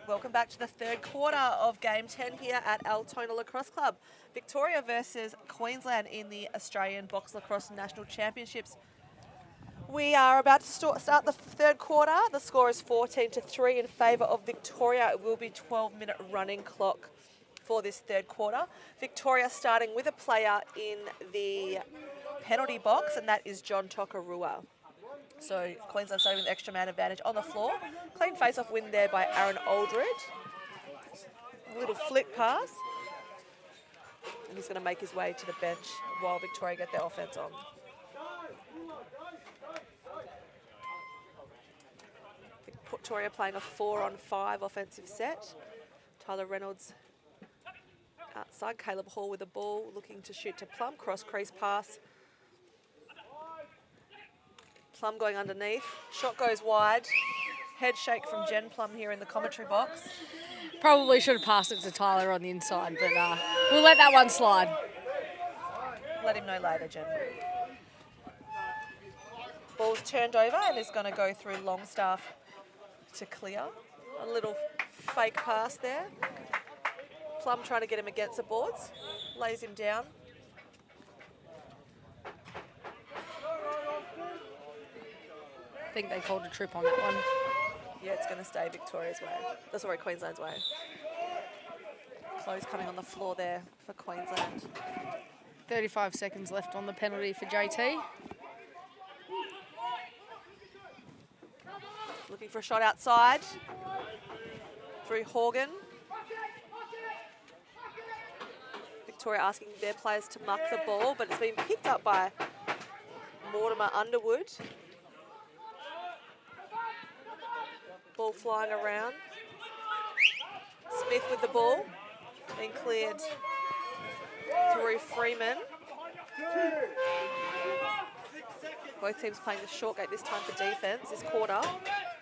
Welcome back to the third quarter of Game 10 here at Altona Lacrosse Club. Victoria versus Queensland in the Australian Box Lacrosse National Championships. We are about to start the third quarter. The score is 14-3 in favour of Victoria. It will be 12-minute running clock for this third quarter. Victoria starting with a player in the penalty box, and that is John Tokarua. So Queensland starting with extra man advantage on the floor. Clean face-off win there by Aaron Aldridge. A little flick pass. And he's going to make his way to the bench while Victoria get their offense on. Victoria playing a 4-on-5 offensive set. Tyler Reynolds outside. Caleb Hall with the ball, looking to shoot to Plum. Cross crease pass. Plum going underneath. Shot goes wide. Head shake from Jen Plum here in the commentary box. Probably should have passed it to Tyler on the inside, but we'll let that one slide. Let him know later, Jen. Ball's turned over and is going to go through Longstaff to clear. A little fake pass there. Plum trying to get him against the boards. Lays him down. I think they called a trip on that one. Yeah, it's going to stay Victoria's way. That's sorry, Queensland's way. Close coming on the floor there for Queensland. 35 seconds left on the penalty for JT. Looking for a shot outside. Through Horgan. Victoria asking their players to muck the ball, but it's been picked up by Mortimer Underwood. Ball flying around. Smith with the ball. Being cleared through Freeman. Both teams playing the short gate this time for defence this quarter.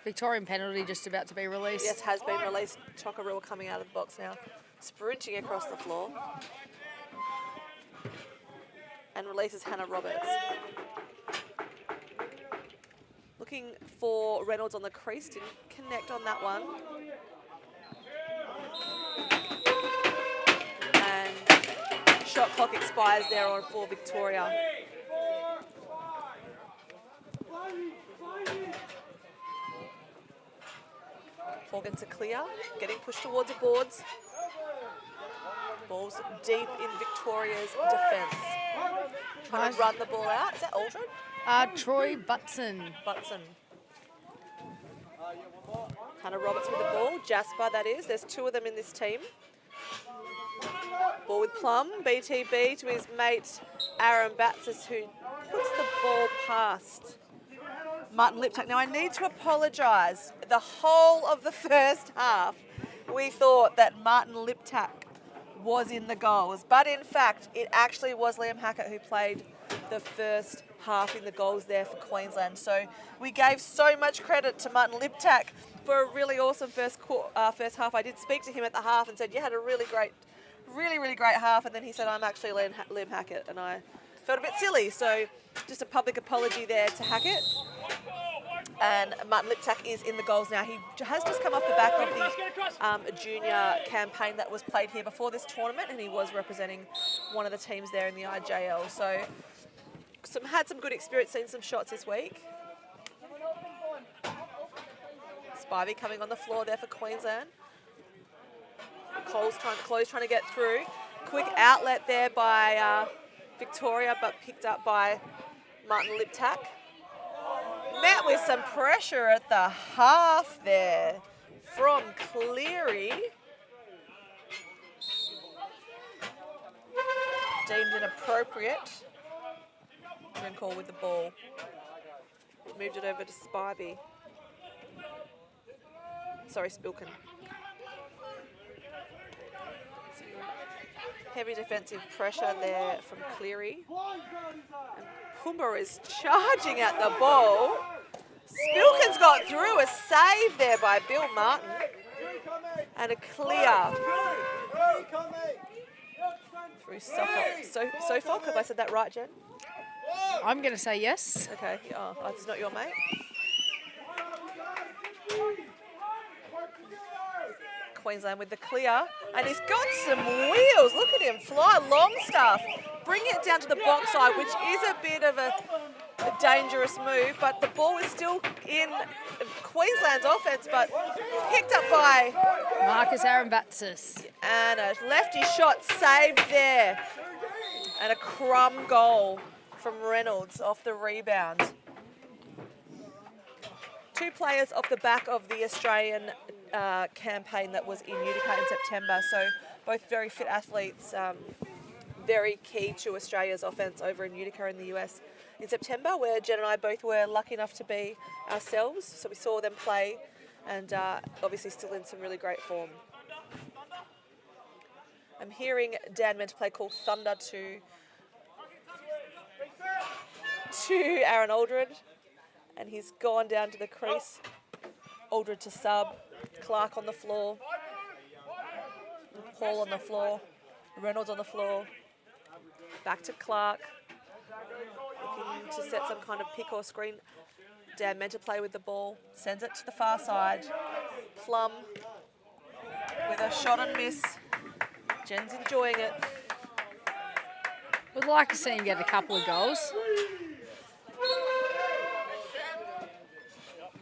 Victorian penalty just about to be released. Yes, has been released. Tokarua coming out of the box now. Sprinting across the floor. And releases Hannah Roberts. Looking for Reynolds on the crease, didn't connect on that one. And shot clock expires there on for Victoria. Horgan to clear, getting pushed towards the boards. Ball's deep in Victoria's defence. Trying to run the ball out. Is that Aldred? Troy Butson. Hannah Roberts with the ball. Jasper, that is. There's two of them in this team. Ball with Plum. BTB to his mate, Aaron Batsis, who puts the ball past Martin Liptak. Now, I need to apologise. The whole of the first half, we thought that Martin Liptak was in the goals. But in fact, it actually was Liam Hackett who played the first half in the goals there for Queensland. So we gave so much credit to Martin Liptak for a really awesome first half. I did speak to him at the half and said, you had a really great half. And then he said, I'm actually Liam Hackett. And I felt a bit silly. So just a public apology there to Hackett. And Martin Liptak is in the goals now. He has just come off the back of the junior campaign that was played here before this tournament, and he was representing one of the teams there in the IJL. So had some good experience, seen some shots this week. Spivey coming on the floor there for Queensland. Clo's trying to get through. Quick outlet there by Victoria, but picked up by Martin Liptak. Met with some pressure at the half there from Cleary. Deemed inappropriate. Then call with the ball. Moved it over to Spivey. Sorry, Spilkin. Heavy defensive pressure there from Cleary. And Pumba is charging at the ball. Spilkin's got through. A save there by Bill Martin. And a clear through Suffolk. Suffolk, have I said that right, Jen? I'm going to say yes. Okay, it's not your mate. Queensland with the clear, and he's got some wheels. Look at him fly, Longstaff, bring it down to the box side, which is a bit of a dangerous move, but the ball is still in Queensland's offense, but picked up by Marcus Arambatsis. and a lefty shot saved there, and a crumb goal from Reynolds off the rebound. 2 players off the back of the Australian campaign that was in Utica in September, so both very fit athletes, very key to Australia's offence over in Utica in the US in September, where Jen and I both were lucky enough to be ourselves, so we saw them play, and obviously still in some really great form. I'm hearing Dan meant to play called Thunder to Aaron Aldred, and he's gone down to the crease. Aldred to sub, Clark on the floor, Paul on the floor, Reynolds on the floor, back to Clark, looking to set some kind of pick or screen. Dan meant to play with the ball, sends it to the far side. Plum with a shot and miss. Jen's enjoying it. Would like to see him get a couple of goals.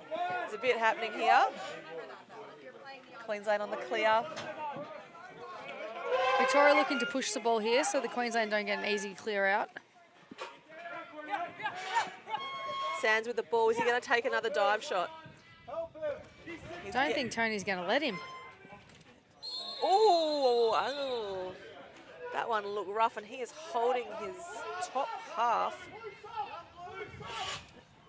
There's a bit happening here. Queensland on the clear. Victoria looking to push the ball here so the Queensland don't get an easy clear out. Sands with the ball. Is he going to take another dive shot? Don't think Tony's going to let him. Oh, that one looked rough, and he is holding his top half.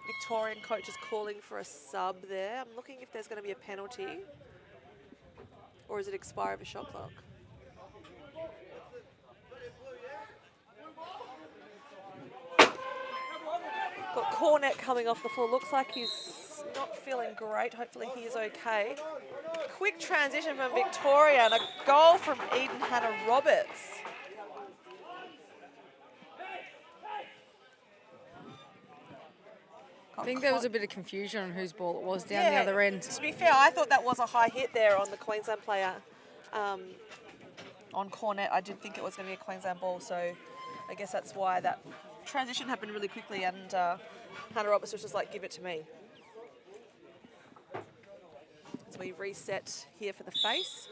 Victorian coach is calling for a sub there. I'm looking if there's going to be a penalty, or is it expire of a shot clock? Got Cornett coming off the floor. Looks like he's not feeling great. Hopefully he is okay. Quick transition from Victoria and a goal from Eden Hannah-Roberts. I think there was a bit of confusion on whose ball it was down the other end. To be fair, I thought that was a high hit there on the Queensland player. On Cornett, I did think it was going to be a Queensland ball, so I guess that's why that transition happened really quickly, and Hannah Roberts was just like, give it to me. As we reset here for the face.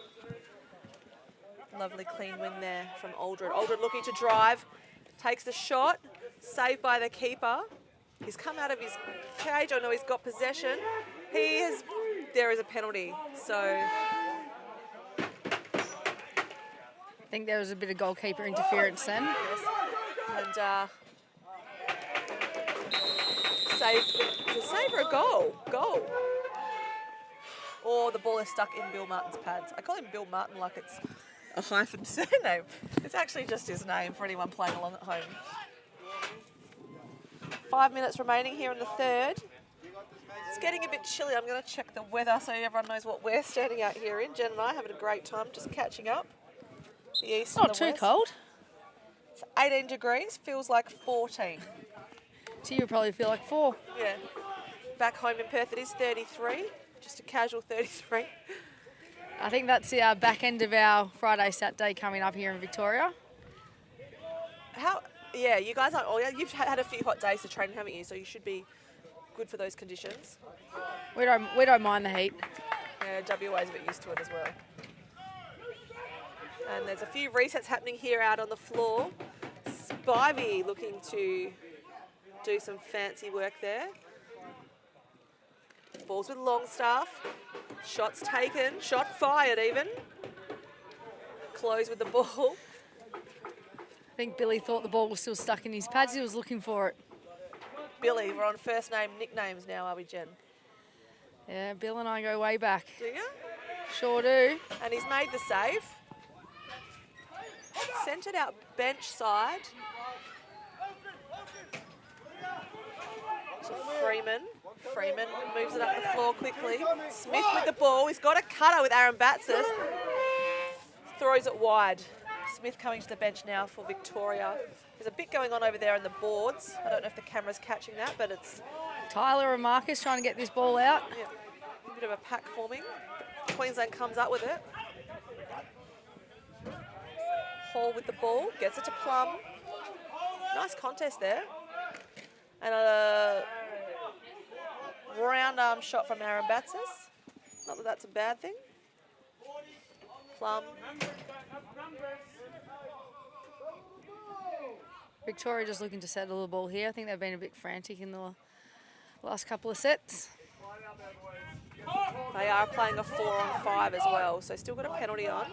Lovely clean win there from Aldred. Aldred looking to drive, takes the shot, saved by the keeper. He's come out of his cage. I know he's got possession. There is a penalty, so. I think there was a bit of goalkeeper interference then. Yes. And save for a goal. Or the ball is stuck in Bill Martin's pads. I call him Bill Martin like it's a hyphen surname. It's actually just his name for anyone playing along at home. 5 minutes remaining here in the third. It's getting a bit chilly. I'm going to check the weather so everyone knows what we're standing out here in. Jen and I having a great time just catching up. The east and Not the too west. cold. It's 18 degrees, feels like 14. So you probably feel like 4. Yeah. Back home in Perth it is 33, just a casual 33. I think that's the back end of our Friday, Saturday coming up here in Victoria. Yeah, you guys aren't all. You've had a few hot days to train, haven't you? So you should be good for those conditions. We don't mind the heat. Yeah, WA's a bit used to it as well. And there's a few resets happening here out on the floor. Spivey looking to do some fancy work there. Balls with Longstaff. Shots taken. Shot fired even. Close with the ball. I think Billy thought the ball was still stuck in his pads. He was looking for it. Billy, we're on first name nicknames now, are we, Jen? Yeah, Bill and I go way back. Do you? Sure do. And he's made the save. Sent it out bench side to Freeman. Freeman moves it up the floor quickly. Smith with the ball. He's got a cutter with Aaron Batsis. Throws it wide. Smith coming to the bench now for Victoria. There's a bit going on over there on the boards. I don't know if the camera's catching that, but it's Tyler and Marcus trying to get this ball out. a bit of a pack forming. Queensland comes up with it. Hall with the ball, gets it to Plum. Nice contest there. And a round arm shot from Aaron Batsis. Not that that's a bad thing. Plum. Victoria just looking to settle the ball here. I think they've been a bit frantic in the last couple of sets. They are playing a 4-on-5 as well, so still got a penalty on.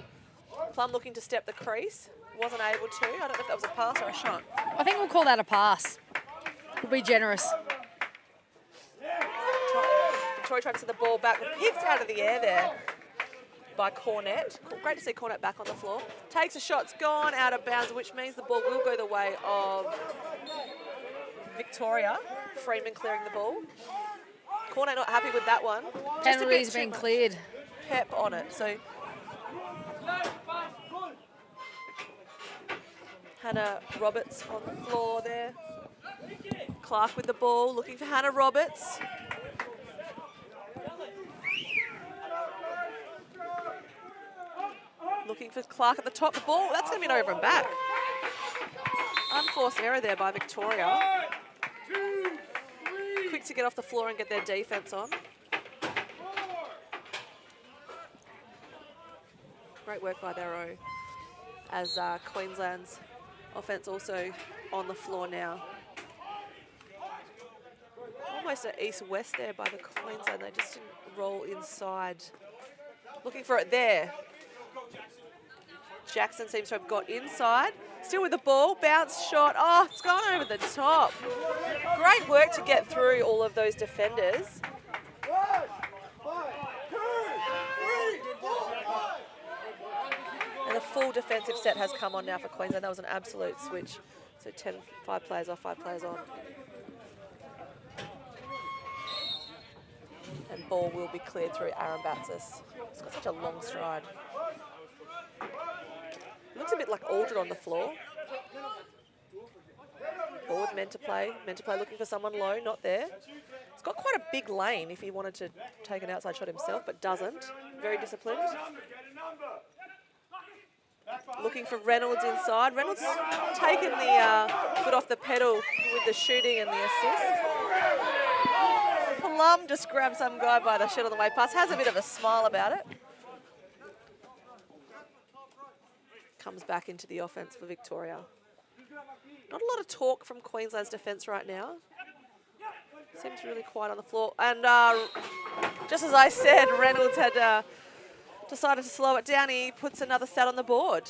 Plum looking to step the crease. Wasn't able to. I don't know if that was a pass or a shot. I think we'll call that a pass. We'll be generous. Victoria tried to send the ball back, but picked out of the air there by Cornett. Great to see Cornett back on the floor. Takes a shot, it's gone out of bounds, which means the ball will go the way of Victoria. Freeman clearing the ball. Cornett not happy with that one. Penalty's been cleared. Pep on it, so Hannah Roberts on the floor there. Clark with the ball, looking for Hannah Roberts. Looking for Clark at the top. The ball, that's going to be an over and back. Unforced error there by Victoria. Quick to get off the floor and get their defence on. Great work by their O. As Queensland's offence also on the floor now. Almost an east-west there by the Queensland. They just didn't roll inside. Looking for it there. Jackson seems to have got inside. Still with the ball. Bounce shot. Oh, it's gone over the top. Great work to get through all of those defenders. And the full defensive set has come on now for Queensland. That was an absolute switch. So 5 players off, 5 players on. And ball will be cleared through Aaron Batsis. He's got such a long stride. Looks a bit like Aldred on the floor. Ball with meant to play looking for someone low, not there. He's got quite a big lane if he wanted to take an outside shot himself, but doesn't. Very disciplined. Looking for Reynolds inside. Reynolds taking the foot off the pedal with the shooting and the assist. Plum just grabbed some guy by the shit on the way past. Has a bit of a smile about it. Comes back into the offence for Victoria. Not a lot of talk from Queensland's defence right now. Seems really quiet on the floor. And just as I said, Reynolds had decided to slow it down. He puts another stat on the board.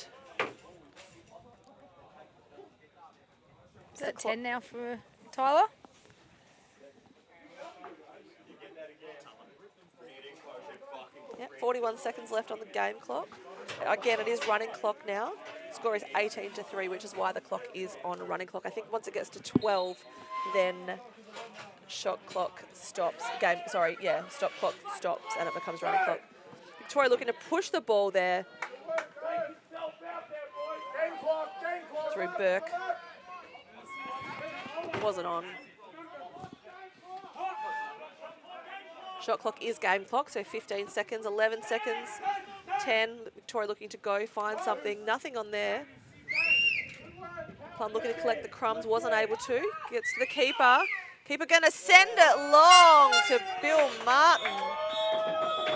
Is that 10 now for Tyler? Yeah, 41 seconds left on the game clock. Again, it is running clock now. Score is 18-3, which is why the clock is on running clock. I think once it gets to 12, then shot clock stops. Stop clock stops and it becomes running clock. Victoria looking to push the ball there through Burke. Wasn't on. Shot clock is game clock, so 15 seconds, 11 seconds, 10. Victoria looking to go, find something. Nothing on there. Plum looking to collect the crumbs, wasn't able to. Gets to the keeper. Keeper going to send it long to Bill Martin.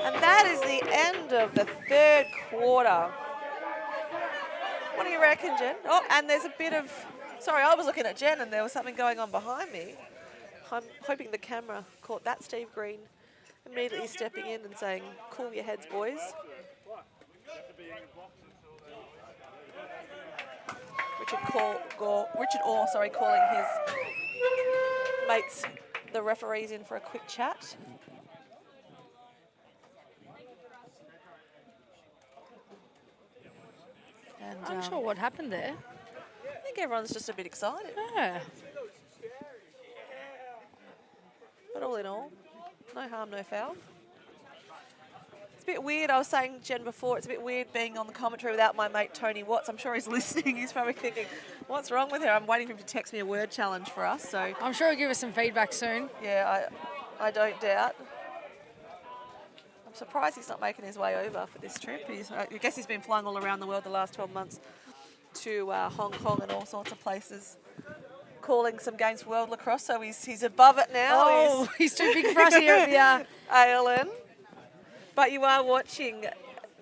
And that is the end of the third quarter. What do you reckon, Jen? Oh, and there's a bit of... Sorry, I was looking at Jen and there was something going on behind me. I'm hoping the camera caught that. Steve Green immediately stepping in and saying, cool your heads, boys. Richard Orr, calling his mates, the referees, in for a quick chat. And I'm not sure what happened there. I think everyone's just a bit excited. Yeah. But all in all, no harm, no foul. It's a bit weird. I was saying, Jen, before, it's a bit weird being on the commentary without my mate Tony Watts. I'm sure he's listening. He's probably thinking, what's wrong with her? I'm waiting for him to text me a word challenge for us. So I'm sure he'll give us some feedback soon. yeah, I don't doubt. I'm surprised he's not making his way over for this trip. I guess he's been flying all around the world the last 12 months to Hong Kong and all sorts of places, calling some games for World Lacrosse. So he's above it now. Oh, he's too big for us here at the... ALN. But you are watching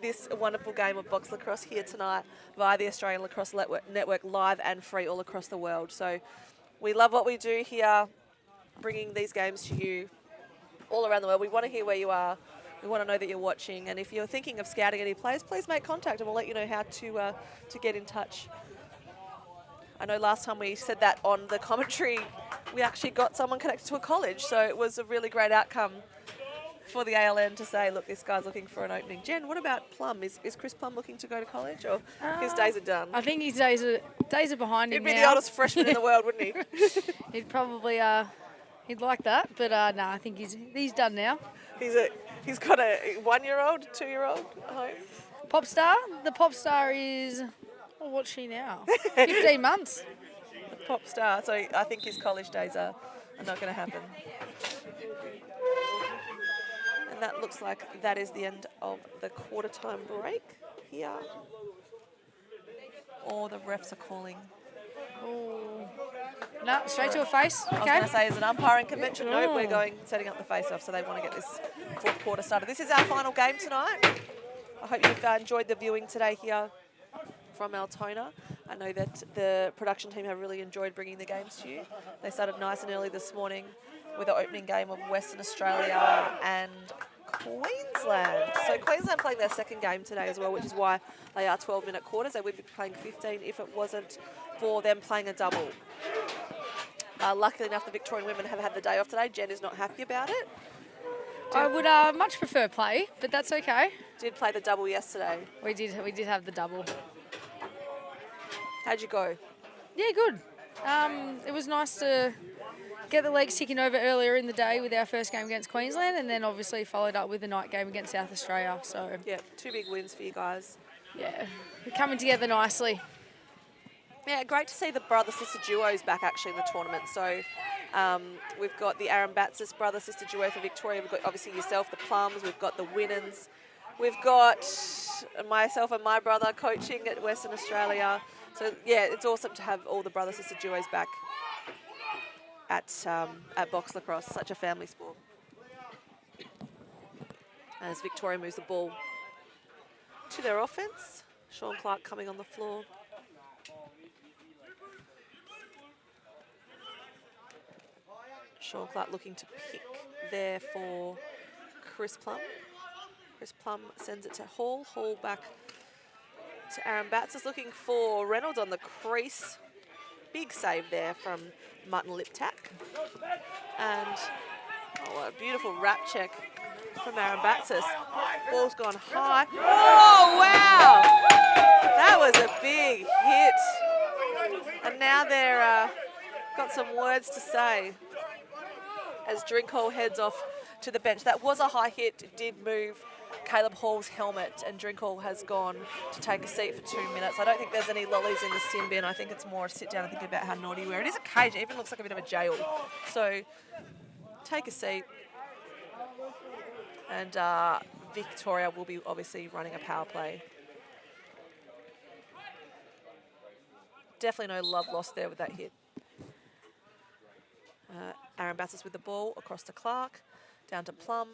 this wonderful game of box lacrosse here tonight via the Australian Lacrosse Network, live and free all across the world. So we love what we do here, bringing these games to you all around the world. We want to hear where you are. We want to know that you're watching. And if you're thinking of scouting any players, please make contact and we'll let you know how to get in touch. I know last time we said that on the commentary, we actually got someone connected to a college. So it was a really great outcome for the ALN to say, look, this guy's looking for an opening. Jen, what about Plum? Is Chris Plum looking to go to college, or his days are done? I think his days are behind him now. He'd be the oldest freshman in the world, wouldn't he? He'd probably he'd like that, but no, I think he's done now. He's got a 1-year-old, 2-year-old at home. Pop star? The pop star is, what's she now? 15 months. The pop star. So I think his college days are not going to happen. And that looks like that is the end of the quarter time break here. Or the refs are calling. Oh. No, straight to a face. I was Okay. going to say, as an umpiring convention, no, we're setting up the face-off, so they want to get this fourth quarter started. This is our final game tonight. I hope you've enjoyed the viewing today here from Altona. I know that the production team have really enjoyed bringing the games to you. They started nice and early this morning with the opening game of Western Australia and Queensland. So Queensland playing their second game today as well, which is why they are 12-minute quarters. They would be playing 15 if it wasn't for them playing a double. Luckily enough, the Victorian women have had the day off today. Jen is not happy about it. I would much prefer play, but that's okay. Did play the double yesterday. We did have the double. How'd you go? Yeah, good. It was nice to get the legs ticking over earlier in the day with our first game against Queensland, and then obviously followed up with the night game against South Australia. So Yeah, 2 big wins for you guys. yeah, we're coming together nicely. Yeah, great to see the brother-sister duos back actually in the tournament. So we've got the Aaron Batsis brother-sister duo for Victoria. We've got obviously yourself, the Plums. We've got the Winnens. We've got myself and my brother coaching at Western Australia. So yeah, it's awesome to have all the brother-sister duos back at box lacrosse. Such a family sport. As Victoria moves the ball to their offense, Sean Clark coming on the floor. Sean Clark looking to pick there for Chris Plum. Chris Plum sends it to Hall. Hall back to Aaron Batsis, looking for Reynolds on the crease. Big save there from Martin Liptak. And what a beautiful wrap check from Aaron Batsis. Ball's gone high. Oh, wow! That was a big hit. And now they're got some words to say as Drinkhall heads off to the bench. That was a high hit. It did move Caleb Hall's helmet, and Drinkhall has gone to take a seat for 2 minutes. I don't think there's any lollies in the sin bin. I think it's more sit down and think about how naughty you were. It is a cage. It even looks like a bit of a jail. So take a seat. And Victoria will be obviously running a power play. Definitely no love lost there with that hit. Aaron Batsis with the ball across to Clark, down to Plum.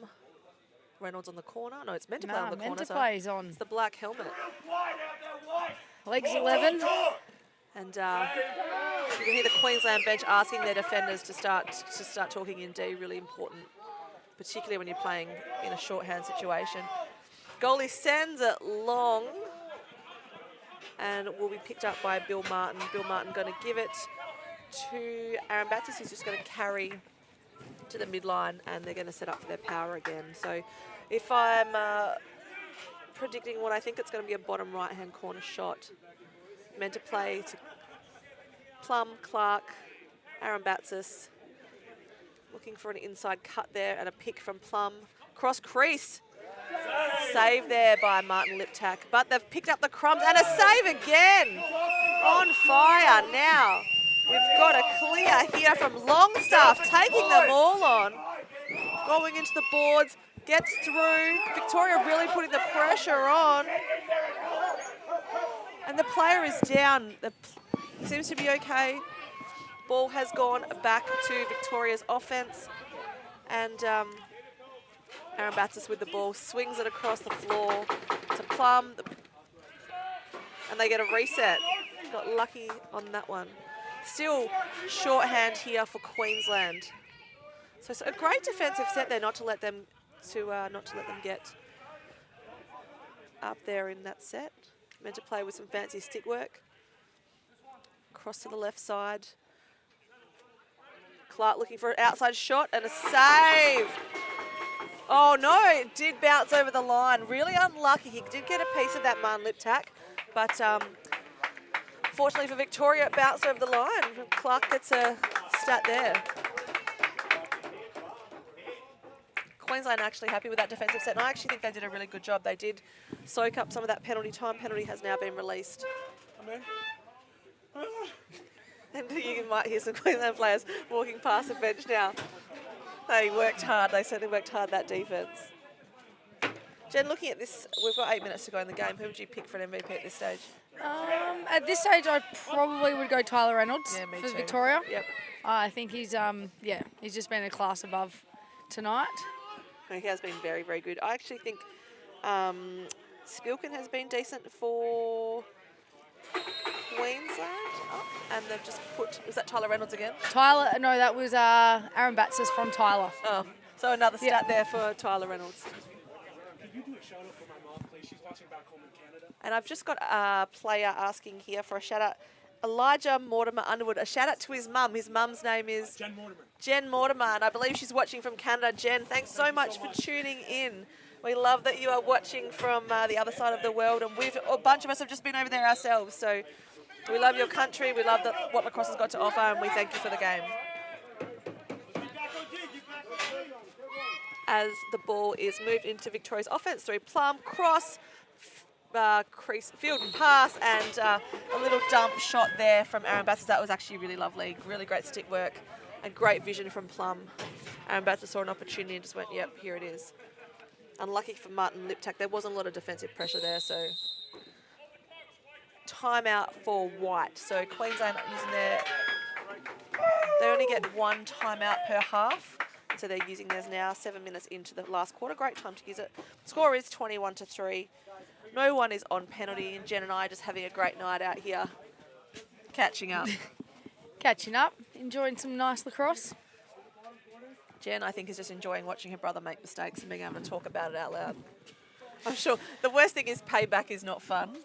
Reynolds on the corner. No, it's meant to play on the corner. Meant to play is on. It's the black helmet. Legs 11. And you can hear the Queensland bench asking their defenders to start talking in D. Really important, particularly when you're playing in a shorthand situation. Goalie sends it long and will be picked up by Bill Martin. Bill Martin going to give it to Aaron Batsis, who's just going to carry to the midline, and they're going to set up for their power again. So if I'm predicting what I think it's going to be a bottom right-hand corner shot, meant to play to Plum, Clark, Aaron Batsis, looking for an inside cut there and a pick from Plum. Cross crease. Save there by Martin Liptak, but they've picked up the crumbs and a save again. On fire now. We've got a clear here from Longstaff, taking them all on. Going into the boards, gets through. Victoria really putting the pressure on. And the player is down. Seems to be okay. Ball has gone back to Victoria's offense. And Aaron Batsis with the ball, swings it across the floor to Plum. And they get a reset. Got lucky on that one. Still shorthand here for Queensland. So a great defensive set there, not to let them get up there in that set. Meant to play with some fancy stick work. Cross to the left side. Clark looking for an outside shot and a save. Oh no, it did bounce over the line. Really unlucky. He did get a piece of that Martin Liptak, but fortunately for Victoria, it bounced over the line. Clark gets a stat there. Queensland actually happy with that defensive set, and I actually think they did a really good job. They did soak up some of that penalty time. Penalty has now been released. And you might hear some Queensland players walking past the bench now. They worked hard. They certainly worked hard, that defence. Jen, looking at this, we've got 8 minutes to go in the game. Who would you pick for an MVP at this stage? At this stage, I probably would go Tyler Reynolds for too. Victoria. Yep. I think he's he's just been a class above tonight. No, he has been very, very good. I actually think Spilkin has been decent for Queensland. Oh, and they've just put, was that Tyler Reynolds again? Tyler, no, that was Aaron Batsis from Tyler. Oh, so another stat there for Tyler Reynolds. Can you do a shout out for my mom, please? She's watching back home in Canada. And I've just got a player asking here for a shout out. Elijah Mortimer Underwood, a shout out to his mum. His mum's name is Jen Mortimer. Jen Mortimer, and I believe she's watching from Canada. Jen, thanks so much for tuning in. We love that you are watching from the other side of the world, and a bunch of us have just been over there ourselves. So we love your country. We love what Lacrosse has got to offer, and we thank you for the game. As the ball is moved into Victoria's offense through Plum, cross, crease, field and pass, and a little dump shot there from Aaron Batsis. That was actually really lovely. Really great stick work and great vision from Plum. Aaron Batsis saw an opportunity and just went, yep, here it is. Unlucky for Martin Liptak. There wasn't a lot of defensive pressure there, so timeout for White. So Queensland using they only get one timeout per half. So they're using theirs now, 7 minutes into the last quarter. Great time to use it. Score is 21-3. No one is on penalty, and Jen and I are just having a great night out here, catching up. Catching up, enjoying some nice lacrosse. Jen, I think, is just enjoying watching her brother make mistakes and being able to talk about it out loud. I'm sure the worst thing is payback is not fun.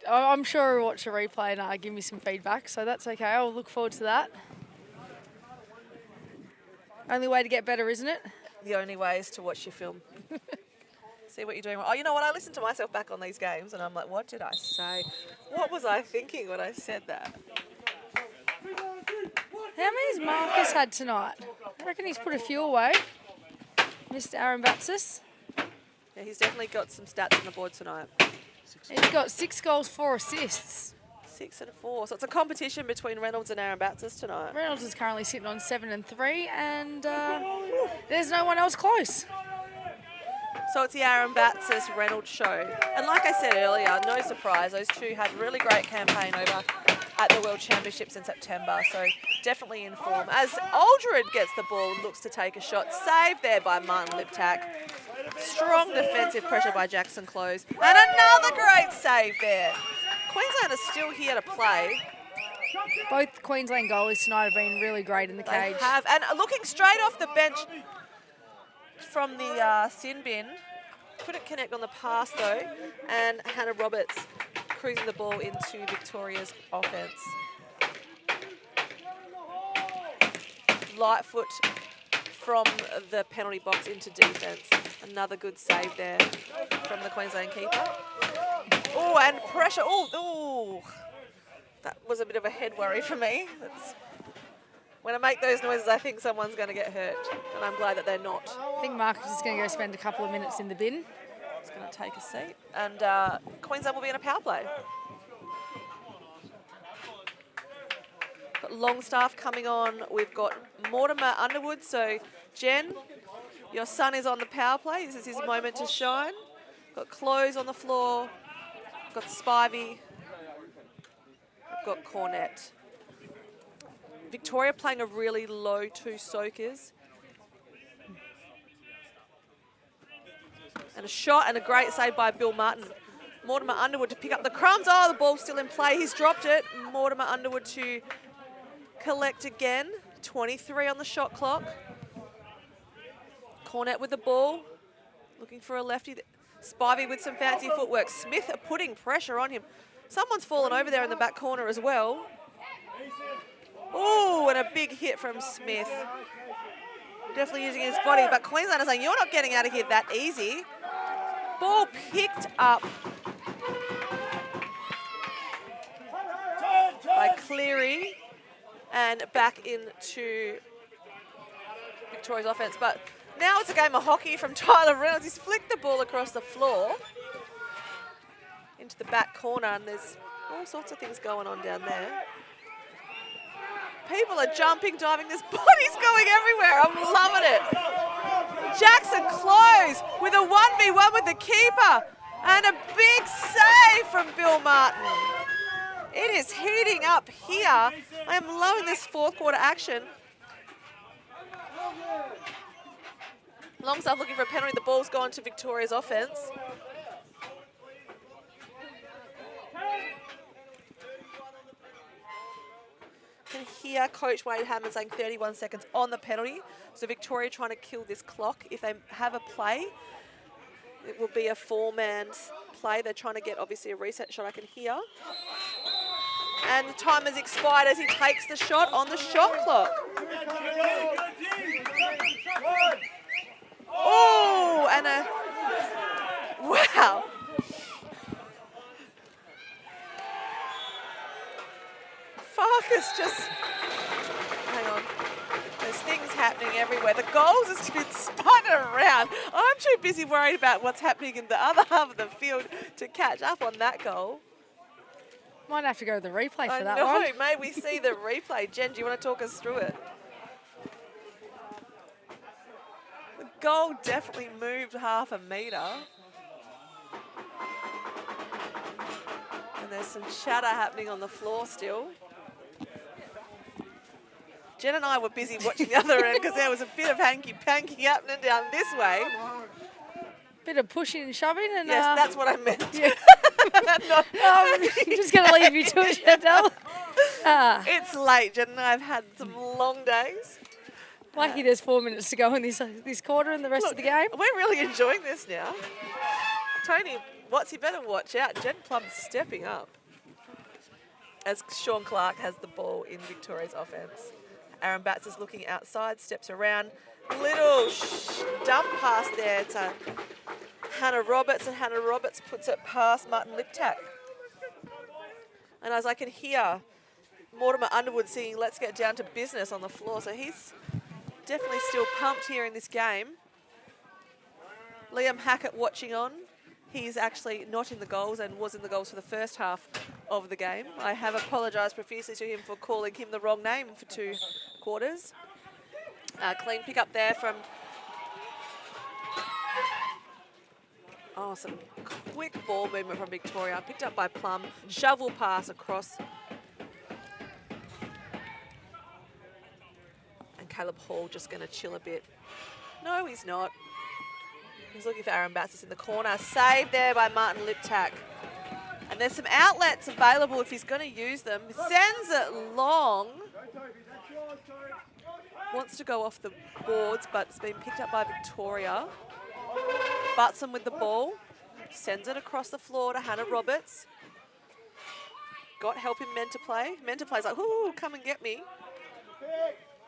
I'm sure I'll watch a replay and give me some feedback, so that's okay. I'll look forward to that. Only way to get better, isn't it? The only way is to watch your film. See what you're doing. Oh, you know what? I listen to myself back on these games and I'm like, what did I say? What was I thinking when I said that? How many has Marcus had tonight? I reckon he's put a few away. Mr. Aaron Batsis. Yeah, he's definitely got some stats on the board tonight. He's got 6 goals, 4 assists. 6 and 4. So it's a competition between Reynolds and Aaron Batsis tonight. Reynolds is currently sitting on 7 and 3, and there's no one else close. So it's the Aaron Batsis Reynolds show. And like I said earlier, no surprise, those two had a really great campaign over at the World Championships in September. So definitely in form. As Aldred gets the ball and looks to take a shot. Saved there by Martin Liptak. Strong defensive pressure by Jackson Close. And another great save there. Queensland is still here to play. Both Queensland goalies tonight have been really great in the cage. They have. And looking straight off the bench from the sin bin. Couldn't connect on the pass though. And Hannah Roberts cruising the ball into Victoria's offense. Lightfoot from the penalty box into defense. Another good save there from the Queensland keeper. Oh, and pressure. Oh, that was a bit of a head worry for me. When I make those noises, I think someone's going to get hurt, and I'm glad that they're not. I think Marcus is going to go spend a couple of minutes in the bin. He's going to take a seat, and Queensland will be in a power play. Got Longstaff coming on. We've got Mortimer Underwood. So, Jen, your son is on the power play. This is his moment to shine. Got Close on the floor. Got Spivey. got Cornett. Victoria playing a really low two soakers. And a shot and a great save by Bill Martin. Mortimer Underwood to pick up the crumbs. Oh, the ball's still in play. He's dropped it. Mortimer Underwood to collect again. 23 on the shot clock. Cornett with the ball. Looking for a lefty. Spivey with some fancy footwork. Smith are putting pressure on him. Someone's fallen over there in the back corner as well. Oh, and a big hit from Smith. Definitely using his body, but Queensland are saying, you're not getting out of here that easy. Ball picked up by Cleary and back into Victoria's offense. But now it's a game of hockey from Tyler Reynolds. He's flicked the ball across the floor into the back corner, and there's all sorts of things going on down there. People are jumping, diving. This body's going everywhere. I'm loving it. Jackson Close with a 1v1 with the keeper. And a big save from Bill Martin. It is heating up here. I am loving this fourth quarter action. Longstaff looking for a penalty. The ball's gone to Victoria's offense. Can hear Coach Wade Hammond saying 31 seconds on the penalty. So Victoria trying to kill this clock. If they have a play, it will be a four-man play. They're trying to get, obviously, a reset shot I can hear. And the time has expired as he takes the shot on the shot clock. Oh, and a... Wow. Farkas just... Hang on. There's things happening everywhere. The goals has been spun around. I'm too busy worried about what's happening in the other half of the field to catch up on that goal. Might have to go to the replay for that one. one. I know, may we see the replay. Jen, do you want to talk us through it? The goal definitely moved half a metre. And there's some chatter happening on the floor still. Jen and I were busy watching the other end because there was a bit of hanky-panky happening down this way. Bit of pushing and shoving. And, yes, that's what I meant. Yeah. I'm just going to leave you to it, Chantal. It's late, Jen and I have had some long days. Lucky there's 4 minutes to go in this quarter and the rest of the game. We're really enjoying this now. Tony Watts, you better watch out. Jen Plum's stepping up as Sean Clark has the ball in Victoria's offense. Aaron Batts is looking outside, steps around. Little dump pass there to Hannah Roberts, and Hannah Roberts puts it past Martin Liptak. And as I can hear Mortimer Underwood singing "Let's Get Down to Business" on the floor, so he's definitely still pumped here in this game. Liam Hackett watching on. He's actually not in the goals and was in the goals for the first half of the game. I have apologised profusely to him for calling him the wrong name for 2 quarters. Clean pick up there from... Oh, some quick ball movement from Victoria. Picked up by Plum. Shovel pass across. And Caleb Hall just going to chill a bit. No, he's not. He's looking for Aaron Batsis in the corner. Saved there by Martin Liptak. And there's some outlets available if he's going to use them. Sends it long. Wants to go off the boards, but it's been picked up by Victoria. Butson with the ball. Sends it across the floor to Hannah Roberts. Got help in men to play. Men to play's like, ooh, come and get me.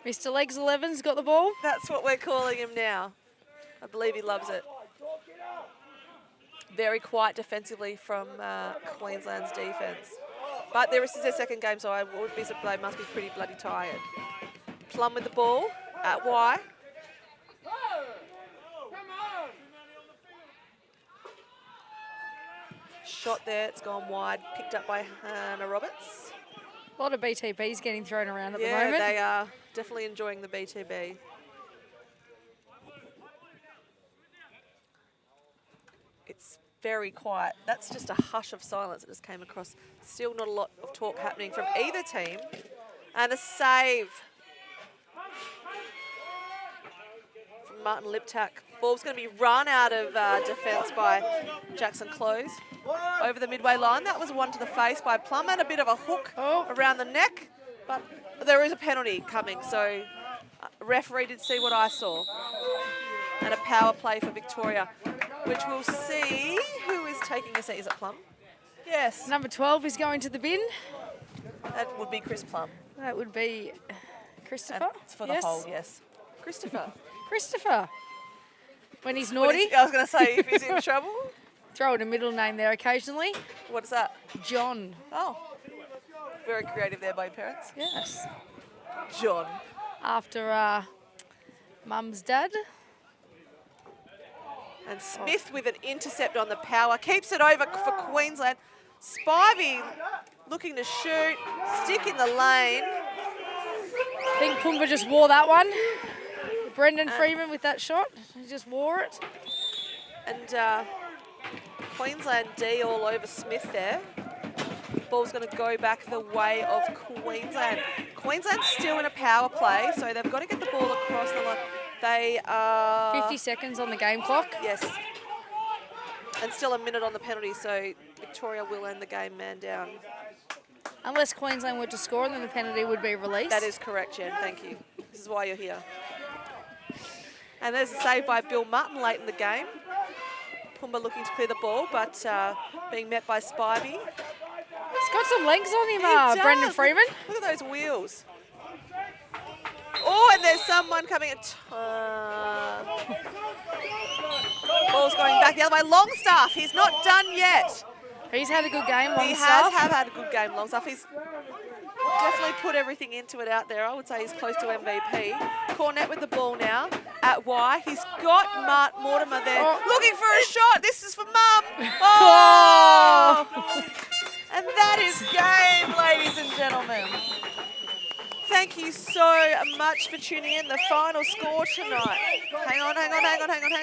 Mr. Legs 11's got the ball. That's what we're calling him now. I believe he loves it. Very quiet defensively from Queensland's defence. But this is their second game, so I would be they must be pretty bloody tired. Plum with the ball at Y. Shot there, it's gone wide, picked up by Hannah Roberts. A lot of BTBs getting thrown around at the Yeah, moment. they are definitely enjoying the BTB. It's very quiet. That's just a hush of silence that just came across. Still not a lot of talk happening from either team. And a save from Martin Liptak. Ball's going to be run out of defence by Jackson Close. Over the midway line. That was one to the face by Plum and a bit of a hook around the neck. But there is a penalty coming, so referee did see what I saw. And a power play for Victoria, which we'll see who is taking a seat. Is it Plum? Yes. Number 12 is going to the bin. That would be Chris Plum. That would be Christopher. And it's for the hold, yes. Christopher. Christopher. When he's What naughty, is- I was going to say, if he's in trouble. throw in a middle name there occasionally. What is that? John. Oh, very creative there by your parents. Yes. John. After Mum's dad. And Smith with an intercept on the power. Keeps it over for Queensland. Spivey looking to shoot. Stick in the lane. I think Pumba just wore that one. Brendan Freeman with that shot. He just wore it. And Queensland D all over Smith there. Ball's going to go back the way of Queensland. Queensland's still in a power play, so they've got to get the ball across the line. They are... 50 seconds on the game clock. Yes. And still a minute on the penalty, so Victoria will end the game man down. Unless Queensland were to score, then the penalty would be released. That is correct, Jen. Thank you. This is why you're here. And there's a save by Bill Martin late in the game. Pumba looking to clear the ball, but being met by Spivey. He's got some legs on him, He does. Brendan Freeman. Look at those wheels. Oh, and there's someone coming at... ball's going back the other way. Longstaff, he's not done yet. He's had a good game, Longstaff. He has had a good game, Longstaff. He's definitely put everything into it out there. I would say he's close to MVP. Cornett with the ball now at Y. He's got Mart Mortimer there. Looking for a shot. This is for Mum. Oh! And that is game, ladies and gentlemen. Thank you so much for tuning in. The final score tonight. Hang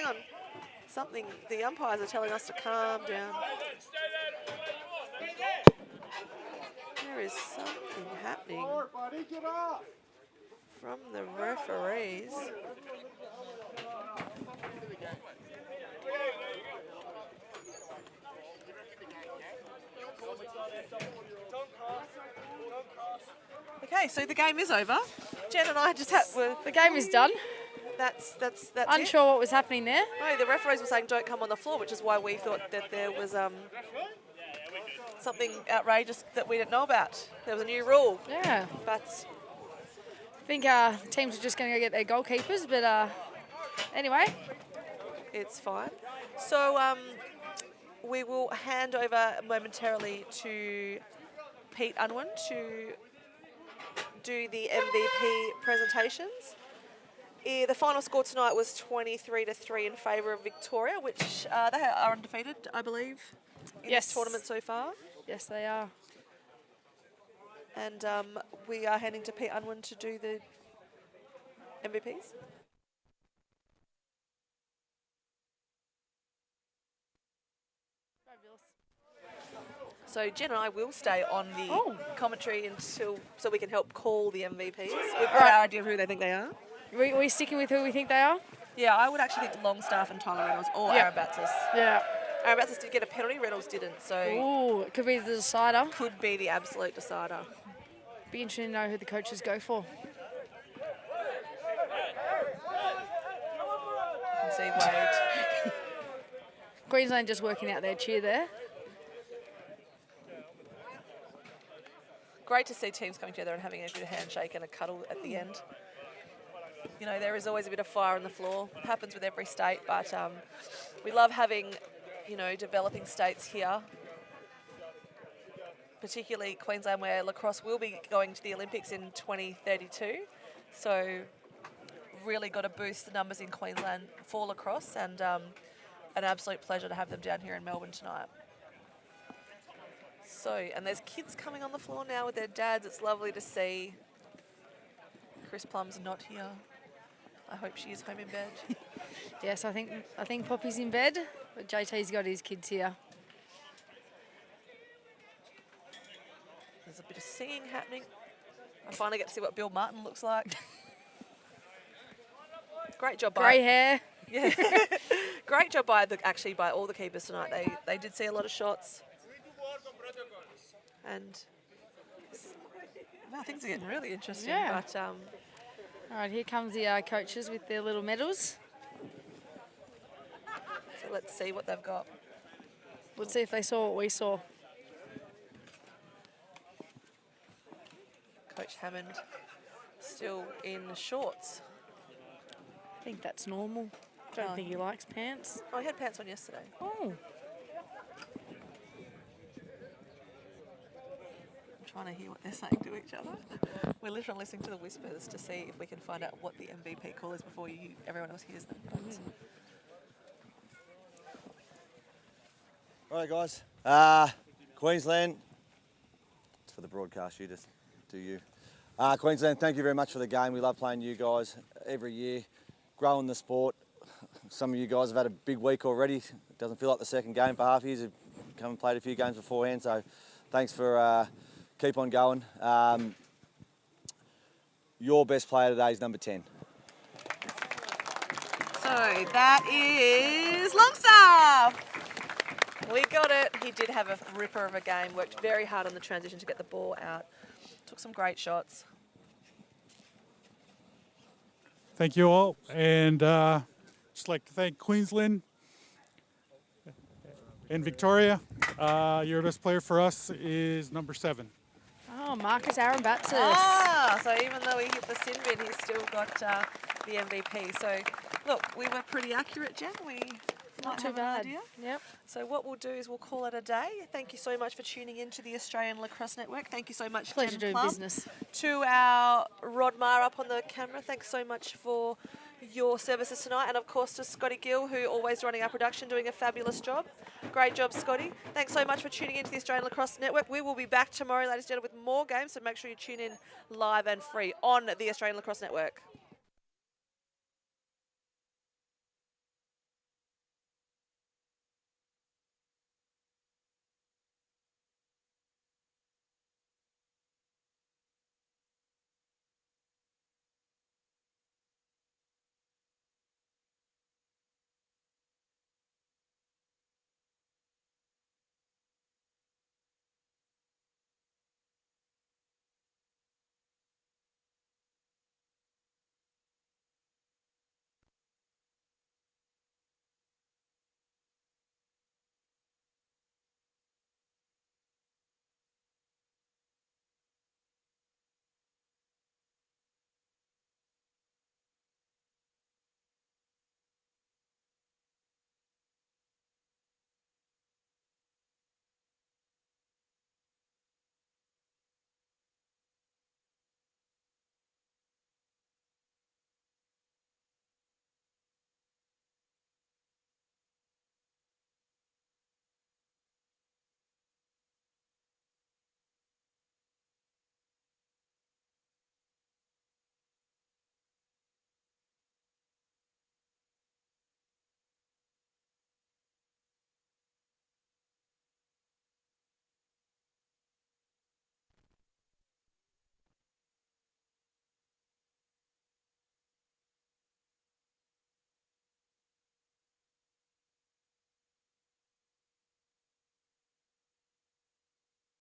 on. Something, the umpires are telling us to calm down. There is something happening from the referees. Okay, so the game is over. Jen and I just were... The game is done. That's Unsure what was happening there. No, the referees were saying don't come on the floor, which is why we thought that there was something outrageous that we didn't know about. There was a new rule. Yeah. But I think teams are just going to go get their goalkeepers, but anyway. it's fine. So we will hand over momentarily to Pete Unwin to do the MVP presentations. The final score tonight was 23-3 in favour of Victoria, which they are undefeated, I believe, in this tournament so far. Yes, they are. And we are handing to Pete Unwin to do the MVPs. So Jen and I will stay on the commentary until so we can help call the MVPs. We've got our idea of who they think they are. Are we sticking with who we think they are? Yeah, I would actually think Longstaff and Tyler Reynolds or Arabatsis. Yeah. Arabatsis did get a penalty, Reynolds didn't, so Ooh, it could be the decider. could be the absolute decider. Be interesting to know who the coaches go for. You can see Wade. Queensland just working out their cheer there. Great to see teams coming together and having a good handshake and a cuddle at the end. You know, there is always a bit of fire on the floor. It happens with every state, but we love having, you know, developing states here, particularly Queensland, where lacrosse will be going to the Olympics in 2032. So really got to boost the numbers in Queensland for lacrosse, and an absolute pleasure to have them down here in Melbourne tonight. So, and there's kids coming on the floor now with their dads. It's lovely to see. Chris Plum's not here. I hope she is home in bed. Yes, I think Poppy's in bed, but JT's got his kids here. There's a bit of singing happening. I finally get to see what Bill Martin looks like. Great job by Grey hair. Yeah, great job by all the keepers tonight. They did see a lot of shots, and wow, things are getting really interesting. Yeah. But All right, here comes the coaches with their little medals. so let's see what they've got. Let's see if they saw what we saw. Coach Hammond still in shorts. I think that's normal. Don't think he likes pants. Oh, he had pants on yesterday. Oh. I'm trying to hear what they're saying to each other. We're literally listening to the whispers to see if we can find out what the MVP call is before everyone else hears them. All right, guys. Queensland, it's for the broadcast, you just do you. Queensland, thank you very much for the game. We love playing you guys every year, growing the sport. Some of you guys have had a big week already. It doesn't feel like the second game for half years. You've come and played a few games beforehand, so thanks for keep on going. Your best player today is number 10. So that is Longstaff. We got it. He did have a ripper of a game. Worked very hard on the transition to get the ball out. Took some great shots. Thank you all, and just like to thank Queensland and Victoria. Your best player for us is number 7. Oh, Marcus Arambatsis. So even though he hit the sin bin, he's still got the MVP. So look, we were pretty accurate, Jen. We Not might too have an bad. idea. Yep. So what we'll do is we'll call it a day. Thank you so much for tuning in to the Australian Lacrosse Network. Thank you so much, Pleasure Jen doing Plum. business. To our Rod Maher up on the camera, thanks so much for your services tonight. And of course to Scotty Gill, who always running our production, doing a fabulous job. Great job, Scotty. Thanks so much for tuning in to the Australian Lacrosse Network. We will be back tomorrow, ladies and gentlemen, with more games, so make sure you tune in live and free on the Australian Lacrosse Network.